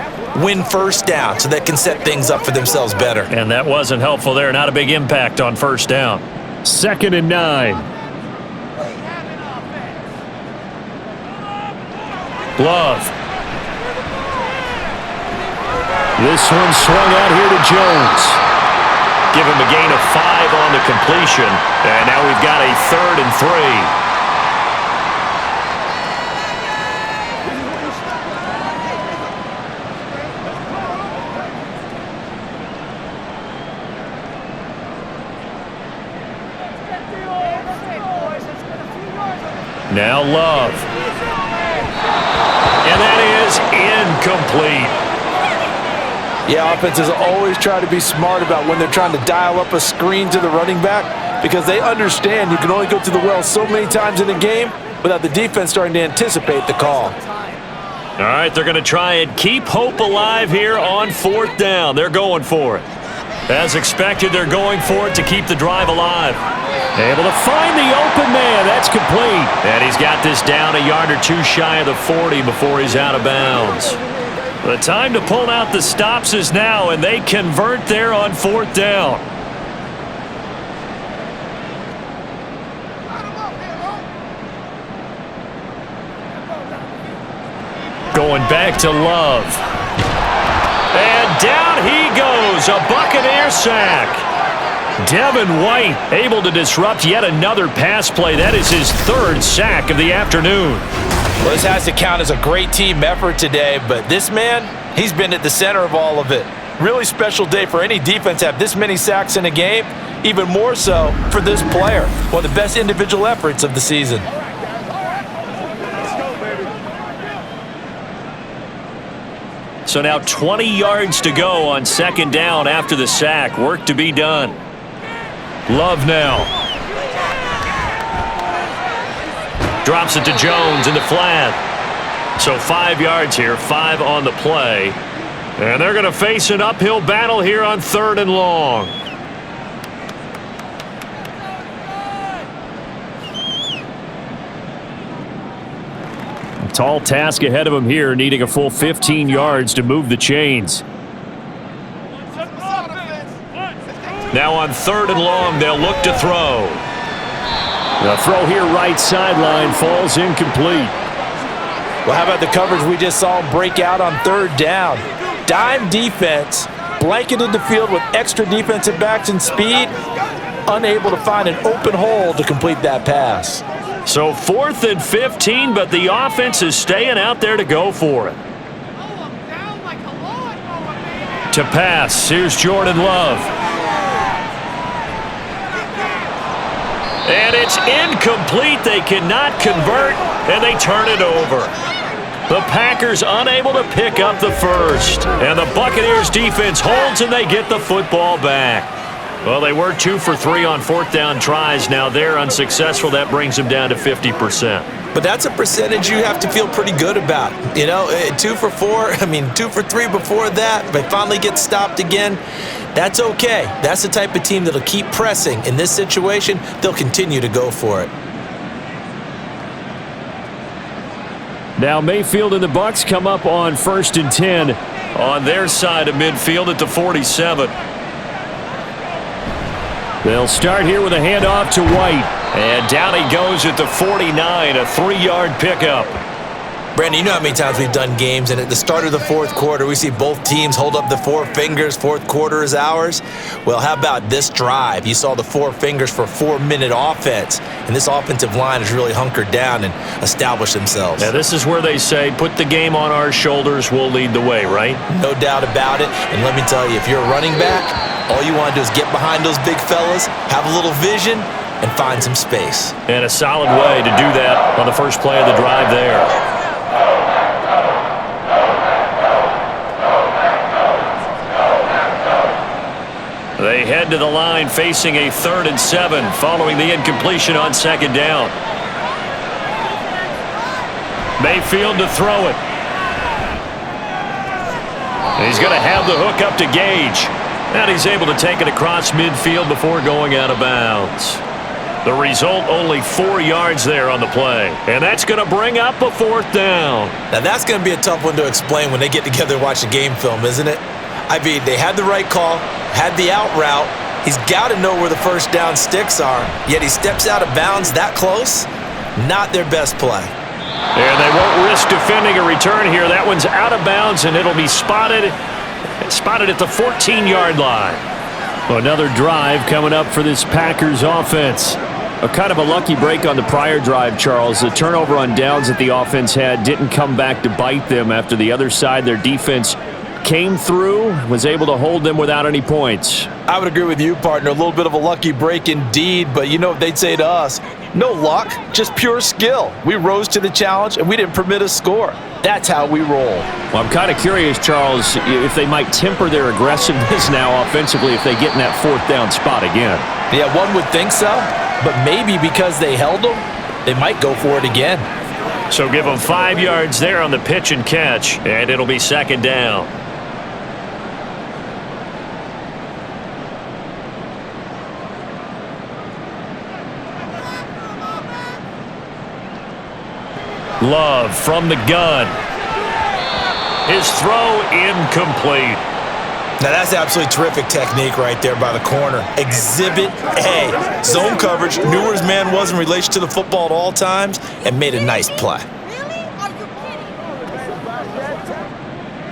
Win first down so they can set things up for themselves better. And that wasn't helpful there. Not a big impact on 1st down. 2nd and 9. Love. This one swung out here to Jones. Give him a gain of 5 on the completion. And now we've got a 3rd and 3. Now Love. And that is incomplete. Yeah, offenses always try to be smart about when they're trying to dial up a screen to the running back because they understand you can only go to the well so many times in a game without the defense starting to anticipate the call. All right, they're going to try and keep hope alive here on 4th down. They're going for it. As expected, they're going for it to keep the drive alive. Able to find the open man. That's complete. And he's got this down a yard or 2 shy of the 40 before he's out of bounds. The time to pull out the stops is now, and they convert there on 4th down. Going back to Love. And down he goes. A Buccaneer sack. Devin White able to disrupt yet another pass play. That is his 3rd sack of the afternoon. Well, this has to count as a great team effort today, but this man, he's been at the center of all of it. Really special day for any defense to have this many sacks in a game, even more so for this player. One of the best individual efforts of the season. So now 20 yards to go on 2nd down after the sack. Work to be done. Love now. Drops it to Jones in the flat. So 5 yards here, 5 on the play. And they're going to face an uphill battle here on 3rd and long. A tall task ahead of him here, needing a full 15 yards to move the chains. Now on 3rd and long, they'll look to throw. The throw here right sideline falls incomplete. Well, how about the coverage we just saw him break out on 3rd down? Dime defense, blanketed the field with extra defensive backs and speed, unable to find an open hole to complete that pass. So 4th and 15, but the offense is staying out there to go for it. To pass, here's Jordan Love. And it's incomplete. They cannot convert, and they turn it over. The Packers unable to pick up the first. And the Buccaneers defense holds, and they get the football back. Well, they were 2 for 3 on fourth down tries. Now they're unsuccessful. That brings them down to 50%. But that's a percentage you have to feel pretty good about. 2 for 4, 2 for 3 before that. They finally get stopped again. That's okay. That's the type of team that'll keep pressing. In this situation, they'll continue to go for it. Now Mayfield and the Bucs come up on 1st and 10 on their side of midfield at the 47. They'll start here with a handoff to White. And down he goes at the 49, a 3-yard pickup. Brandon, you know how many times we've done games, and at the start of the fourth quarter, we see both teams hold up the 4 fingers, fourth quarter is ours. Well, how about this drive? You saw the 4 fingers for a 4-minute offense, and this offensive line has really hunkered down and established themselves. Now, this is where they say, put the game on our shoulders, we'll lead the way, right? No doubt about it, and let me tell you, if you're a running back, all you want to do is get behind those big fellas, have a little vision, and find some space. And a solid way to do that on the first play of the drive there. They head to the line facing a 3rd and 7 following the incompletion on 2nd down. Mayfield to throw it. He's going to have the hook up to Gage. And he's able to take it across midfield before going out of bounds. The result, only 4 yards there on the play. And that's going to bring up a 4th down. Now that's going to be a tough one to explain when they get together and watch a game film, isn't it? They had the right call, had the out route. He's got to know where the first down sticks are, yet he steps out of bounds that close. Not their best play. And they won't risk defending a return here. That one's out of bounds, and it'll be spotted at the 14-yard line. Well, another drive coming up for this Packers offense. A kind of a lucky break on the prior drive, Charles. The turnover on downs that the offense had didn't come back to bite them after the other side. Their defense came through, was able to hold them without any points. I would agree with you, partner. A little bit of a lucky break indeed, but you know what they'd say to us? No luck, just pure skill. We rose to the challenge, and we didn't permit a score. That's how we roll. Well, I'm kind of curious, Charles, if they might temper their aggressiveness now offensively if they get in that 4th down spot again. Yeah, one would think so, but maybe because they held them, they might go for it again. So give them 5 yards there on the pitch and catch, and it'll be 2nd down. Love from the gun. His throw incomplete. Now that's absolutely terrific technique right there by the corner. Exhibit A. Zone coverage, knew where his man was in relation to the football at all times, and made a nice play.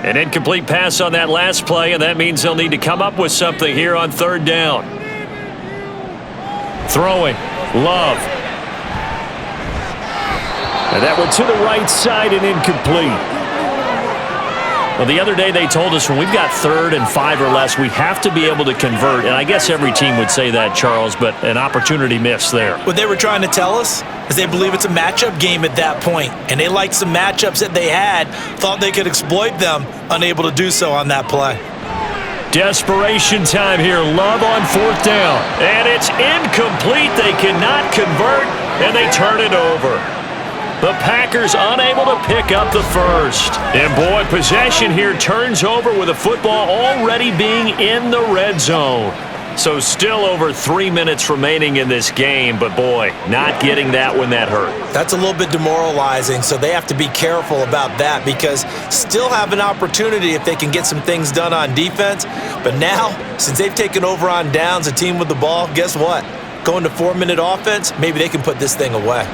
An incomplete pass on that last play, and that means they'll need to come up with something here on 3rd down. Throwing. Love. And that one to the right side and incomplete. Well, the other day they told us when we've got 3rd and 5 or less, we have to be able to convert. And I guess every team would say that, Charles, but an opportunity missed there. What they were trying to tell us is they believe it's a matchup game at that point, and they liked some matchups that they had, thought they could exploit them, unable to do so on that play. Desperation time here. Love on 4th down. And it's incomplete. They cannot convert, and they turn it over. The Packers unable to pick up the first. And boy, possession here turns over with the football already being in the red zone. So still over 3 minutes remaining in this game, but boy, not getting that when that hurt. That's a little bit demoralizing, so they have to be careful about that because still have an opportunity if they can get some things done on defense. But now, since they've taken over on downs, a team with the ball, guess what? Going to 4-minute offense, maybe they can put this thing away.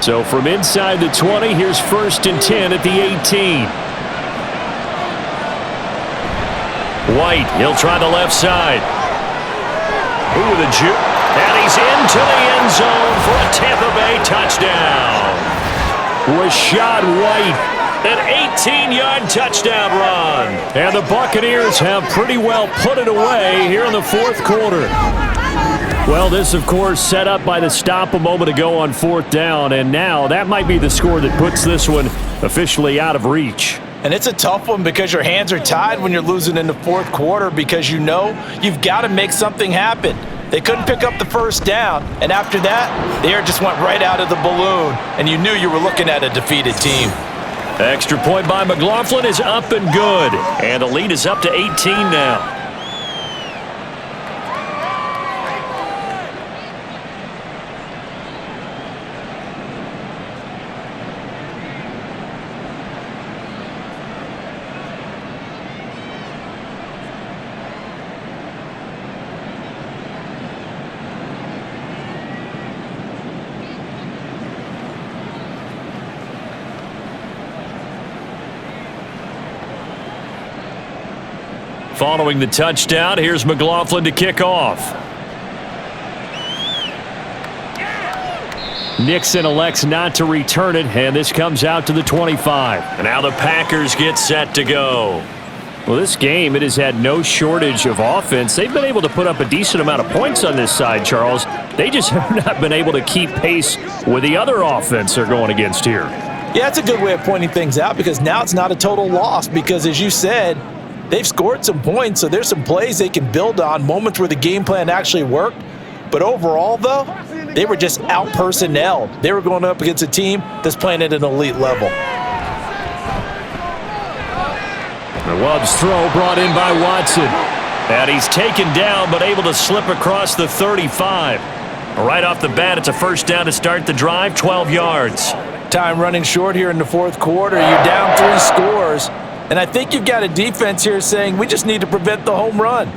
So from inside the 20, here's 1st and 10 at the 18. White, he'll try the left side. Ooh, the juke. And he's into the end zone for a Tampa Bay touchdown. Rashad White. An 18-yard touchdown run. And the Buccaneers have pretty well put it away here in the 4th quarter. Well, this, of course, set up by the stop a moment ago on 4th down, and now that might be the score that puts this one officially out of reach. And it's a tough one because your hands are tied when you're losing in the fourth quarter because you know you've got to make something happen. They couldn't pick up the first down, and after that, the air just went right out of the balloon, and you knew you were looking at a defeated team. Extra point by McLaughlin is up and good, and the lead is up to 18 now. Following the touchdown, here's McLaughlin to kick off. Nixon elects not to return it, and this comes out to the 25. And now the Packers get set to go. Well, this game, it has had no shortage of offense. They've been able to put up a decent amount of points on this side, Charles. They just have not been able to keep pace with the other offense they're going against here. Yeah, it's a good way of pointing things out because now it's not a total loss because, as you said, they've scored some points, so there's some plays they can build on, moments where the game plan actually worked. But overall, though, they were just out-personnelled. They were going up against a team that's playing at an elite level. The Love's throw brought in by Watson. And he's taken down, but able to slip across the 35. Right off the bat, it's a first down to start the drive, 12 yards. Time running short here in the fourth quarter. You're down 3 scores. And I think you've got a defense here saying we just need to prevent the home run.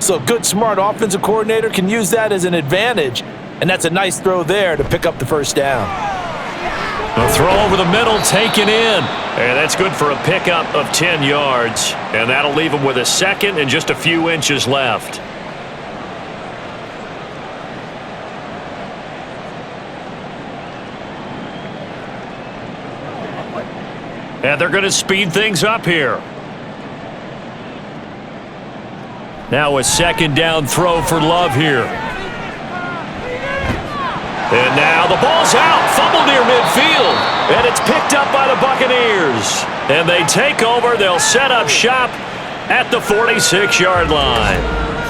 So a good, smart offensive coordinator can use that as an advantage. And that's a nice throw there to pick up the first down. A throw over the middle taken in. And that's good for a pickup of 10 yards. And that'll leave him with a second and just a few inches left. And they're going to speed things up here. Now a second down throw for Love here. And now the ball's out. Fumble near midfield. And it's picked up by the Buccaneers. And they take over. They'll set up shop at the 46-yard line.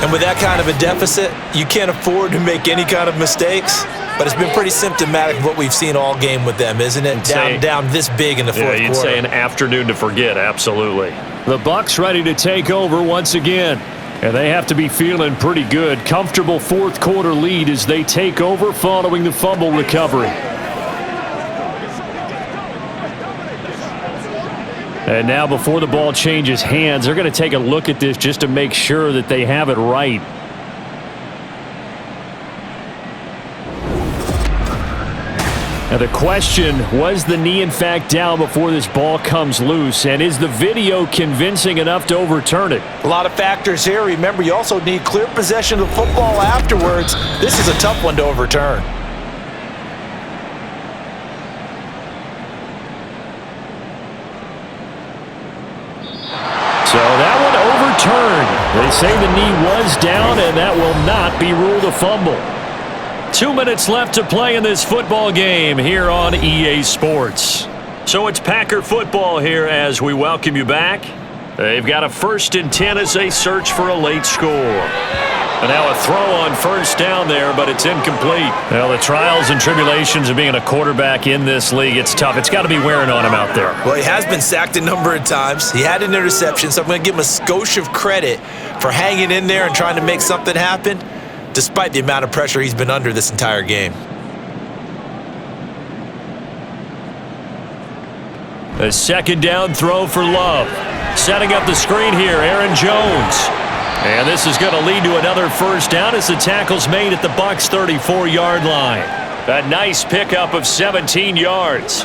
And with that kind of a deficit, you can't afford to make any kind of mistakes. But it's been pretty symptomatic of what we've seen all game with them, isn't it? Down this big in the fourth quarter. Yeah, you'd say an afternoon to forget, absolutely. The Bucs ready to take over once again. And they have to be feeling pretty good. Comfortable fourth quarter lead as they take over following the fumble recovery. And now before the ball changes hands, they're going to take a look at this just to make sure that they have it right. Now the question, was the knee in fact down before this ball comes loose? And is the video convincing enough to overturn it? A lot of factors here. Remember, you also need clear possession of the football afterwards. This is a tough one to overturn. So that one overturned. They say the knee was down, and that will not be ruled a fumble. 2 minutes left to play in this football game here on EA Sports. So it's Packer football here as we welcome you back. They've got a 1st and 10 as they search for a late score. And now a throw on first down there, but it's incomplete. Well, the trials and tribulations of being a quarterback in this league, it's tough. It's got to be wearing on him out there. Well, he has been sacked a number of times. He had an interception, so I'm going to give him a skosh of credit for hanging in there and trying to make something happen, despite the amount of pressure he's been under this entire game. A second down throw for Love. Setting up the screen here, Aaron Jones. And this is going to lead to another first down as the tackle's made at the Bucs 34-yard line. A nice pickup of 17 yards.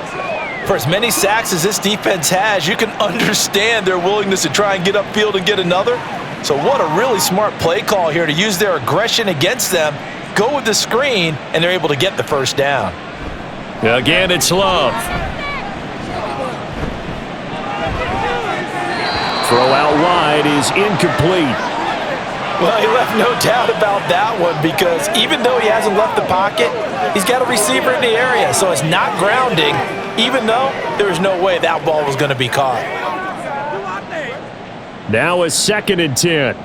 For as many sacks as this defense has, you can understand their willingness to try and get upfield and get another. So what a really smart play call here to use their aggression against them, go with the screen, and they're able to get the first down. Again, it's Love. Throw out wide is incomplete. Well, he left no doubt about that one because even though he hasn't left the pocket, he's got a receiver in the area, so it's not grounding, even though there was no way that ball was going to be caught. Now a 2nd and 10.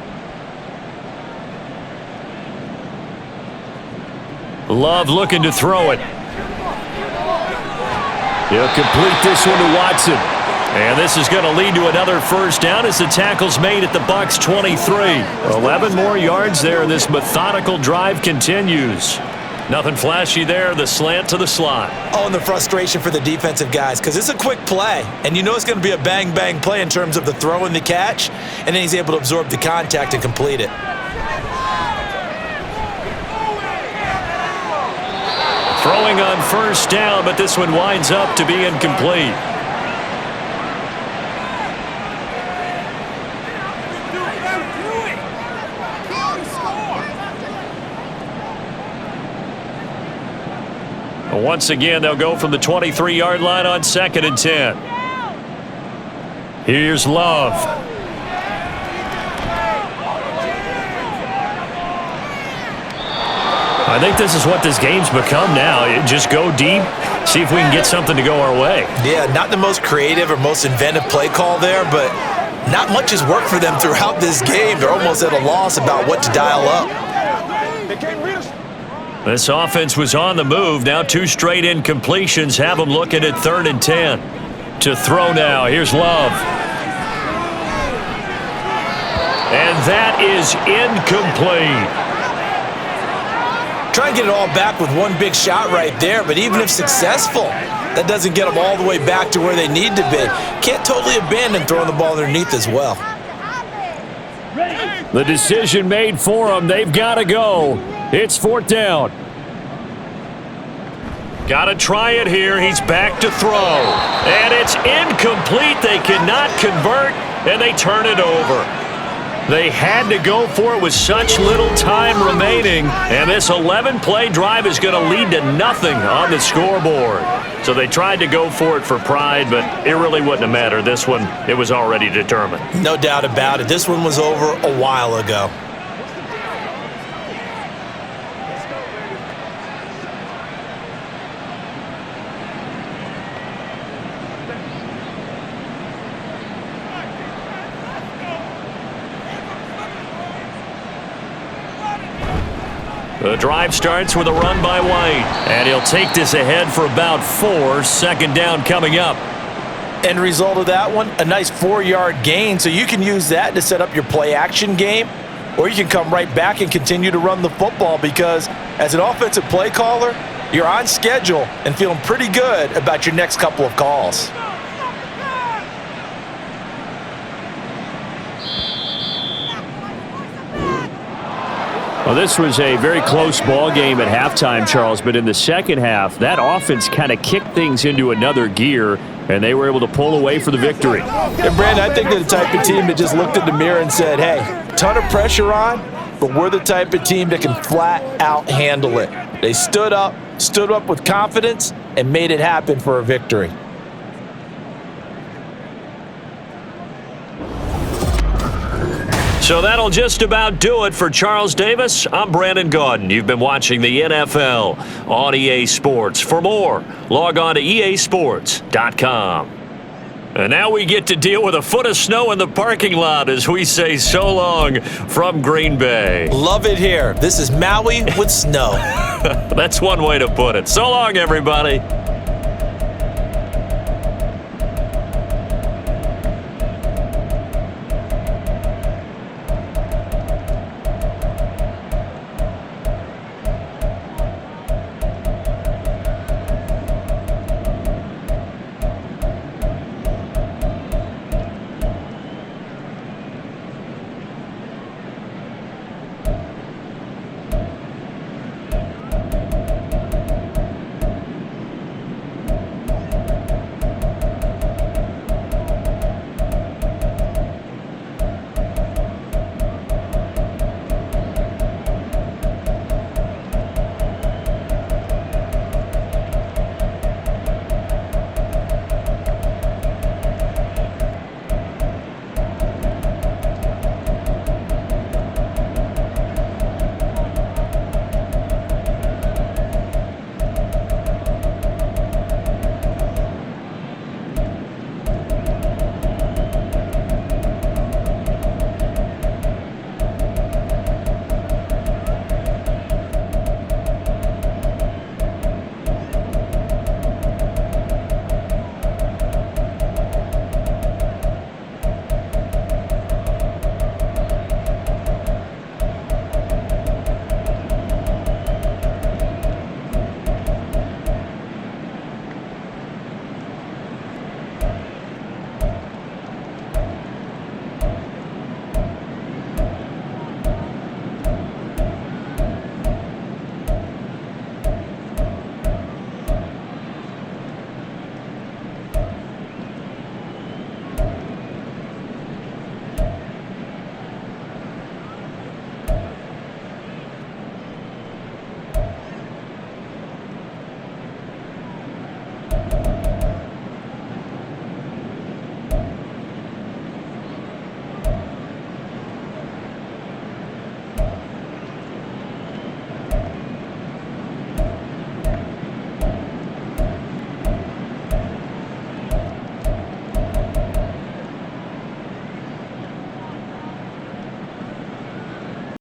Love looking to throw it. He'll complete this one to Watson. And this is going to lead to another first down as the tackle's made at the Bucs 23. 11 more yards there. This methodical drive continues. Nothing flashy there. The slant to the slot. Oh, and the frustration for the defensive guys because it's a quick play. And you know it's going to be a bang-bang play in terms of the throw and the catch. And then he's able to absorb the contact and complete it. Throwing on first down, but this one winds up to be incomplete. Once again, they'll go from the 23-yard line on 2nd and 10. Here's Love. I think this is what this game's become now. Just go deep, see if we can get something to go our way. Yeah, not the most creative or most inventive play call there, but not much has worked for them throughout this game. They're almost at a loss about what to dial up. This offense was on the move. Now 2 straight incompletions have them looking at 3rd and 10. To throw now. Here's Love. And that is incomplete. Try and get it all back with one big shot right there, but even if successful, that doesn't get them all the way back to where they need to be. Can't totally abandon throwing the ball underneath as well. The decision made for them. They've got to go. It's 4th down. Got to try it here. He's back to throw. And it's incomplete. They cannot convert, and they turn it over. They had to go for it with such little time remaining, and this 11-play drive is going to lead to nothing on the scoreboard. So they tried to go for it for pride, but it really wouldn't have mattered. This one, it was already determined. No doubt about it. This one was over a while ago. The drive starts with a run by White, and he'll take this ahead for about 4. 2nd down coming up. End result of that one, a nice 4-yard gain, so you can use that to set up your play-action game, or you can come right back and continue to run the football because as an offensive play caller, you're on schedule and feeling pretty good about your next couple of calls. Well, this was a very close ball game at halftime, Charles, but in the second half, that offense kind of kicked things into another gear, and they were able to pull away for the victory. And Brandon, I think they're the type of team that just looked in the mirror and said, hey, ton of pressure on, but we're the type of team that can flat out handle it. They stood up with confidence, and made it happen for a victory. So that'll just about do it for Charles Davis. I'm Brandon Gaudin. You've been watching the NFL on EA Sports. For more, log on to easports.com. And now we get to deal with a foot of snow in the parking lot as we say so long from Green Bay. Love it here. This is Maui with snow. That's one way to put it. So long, everybody.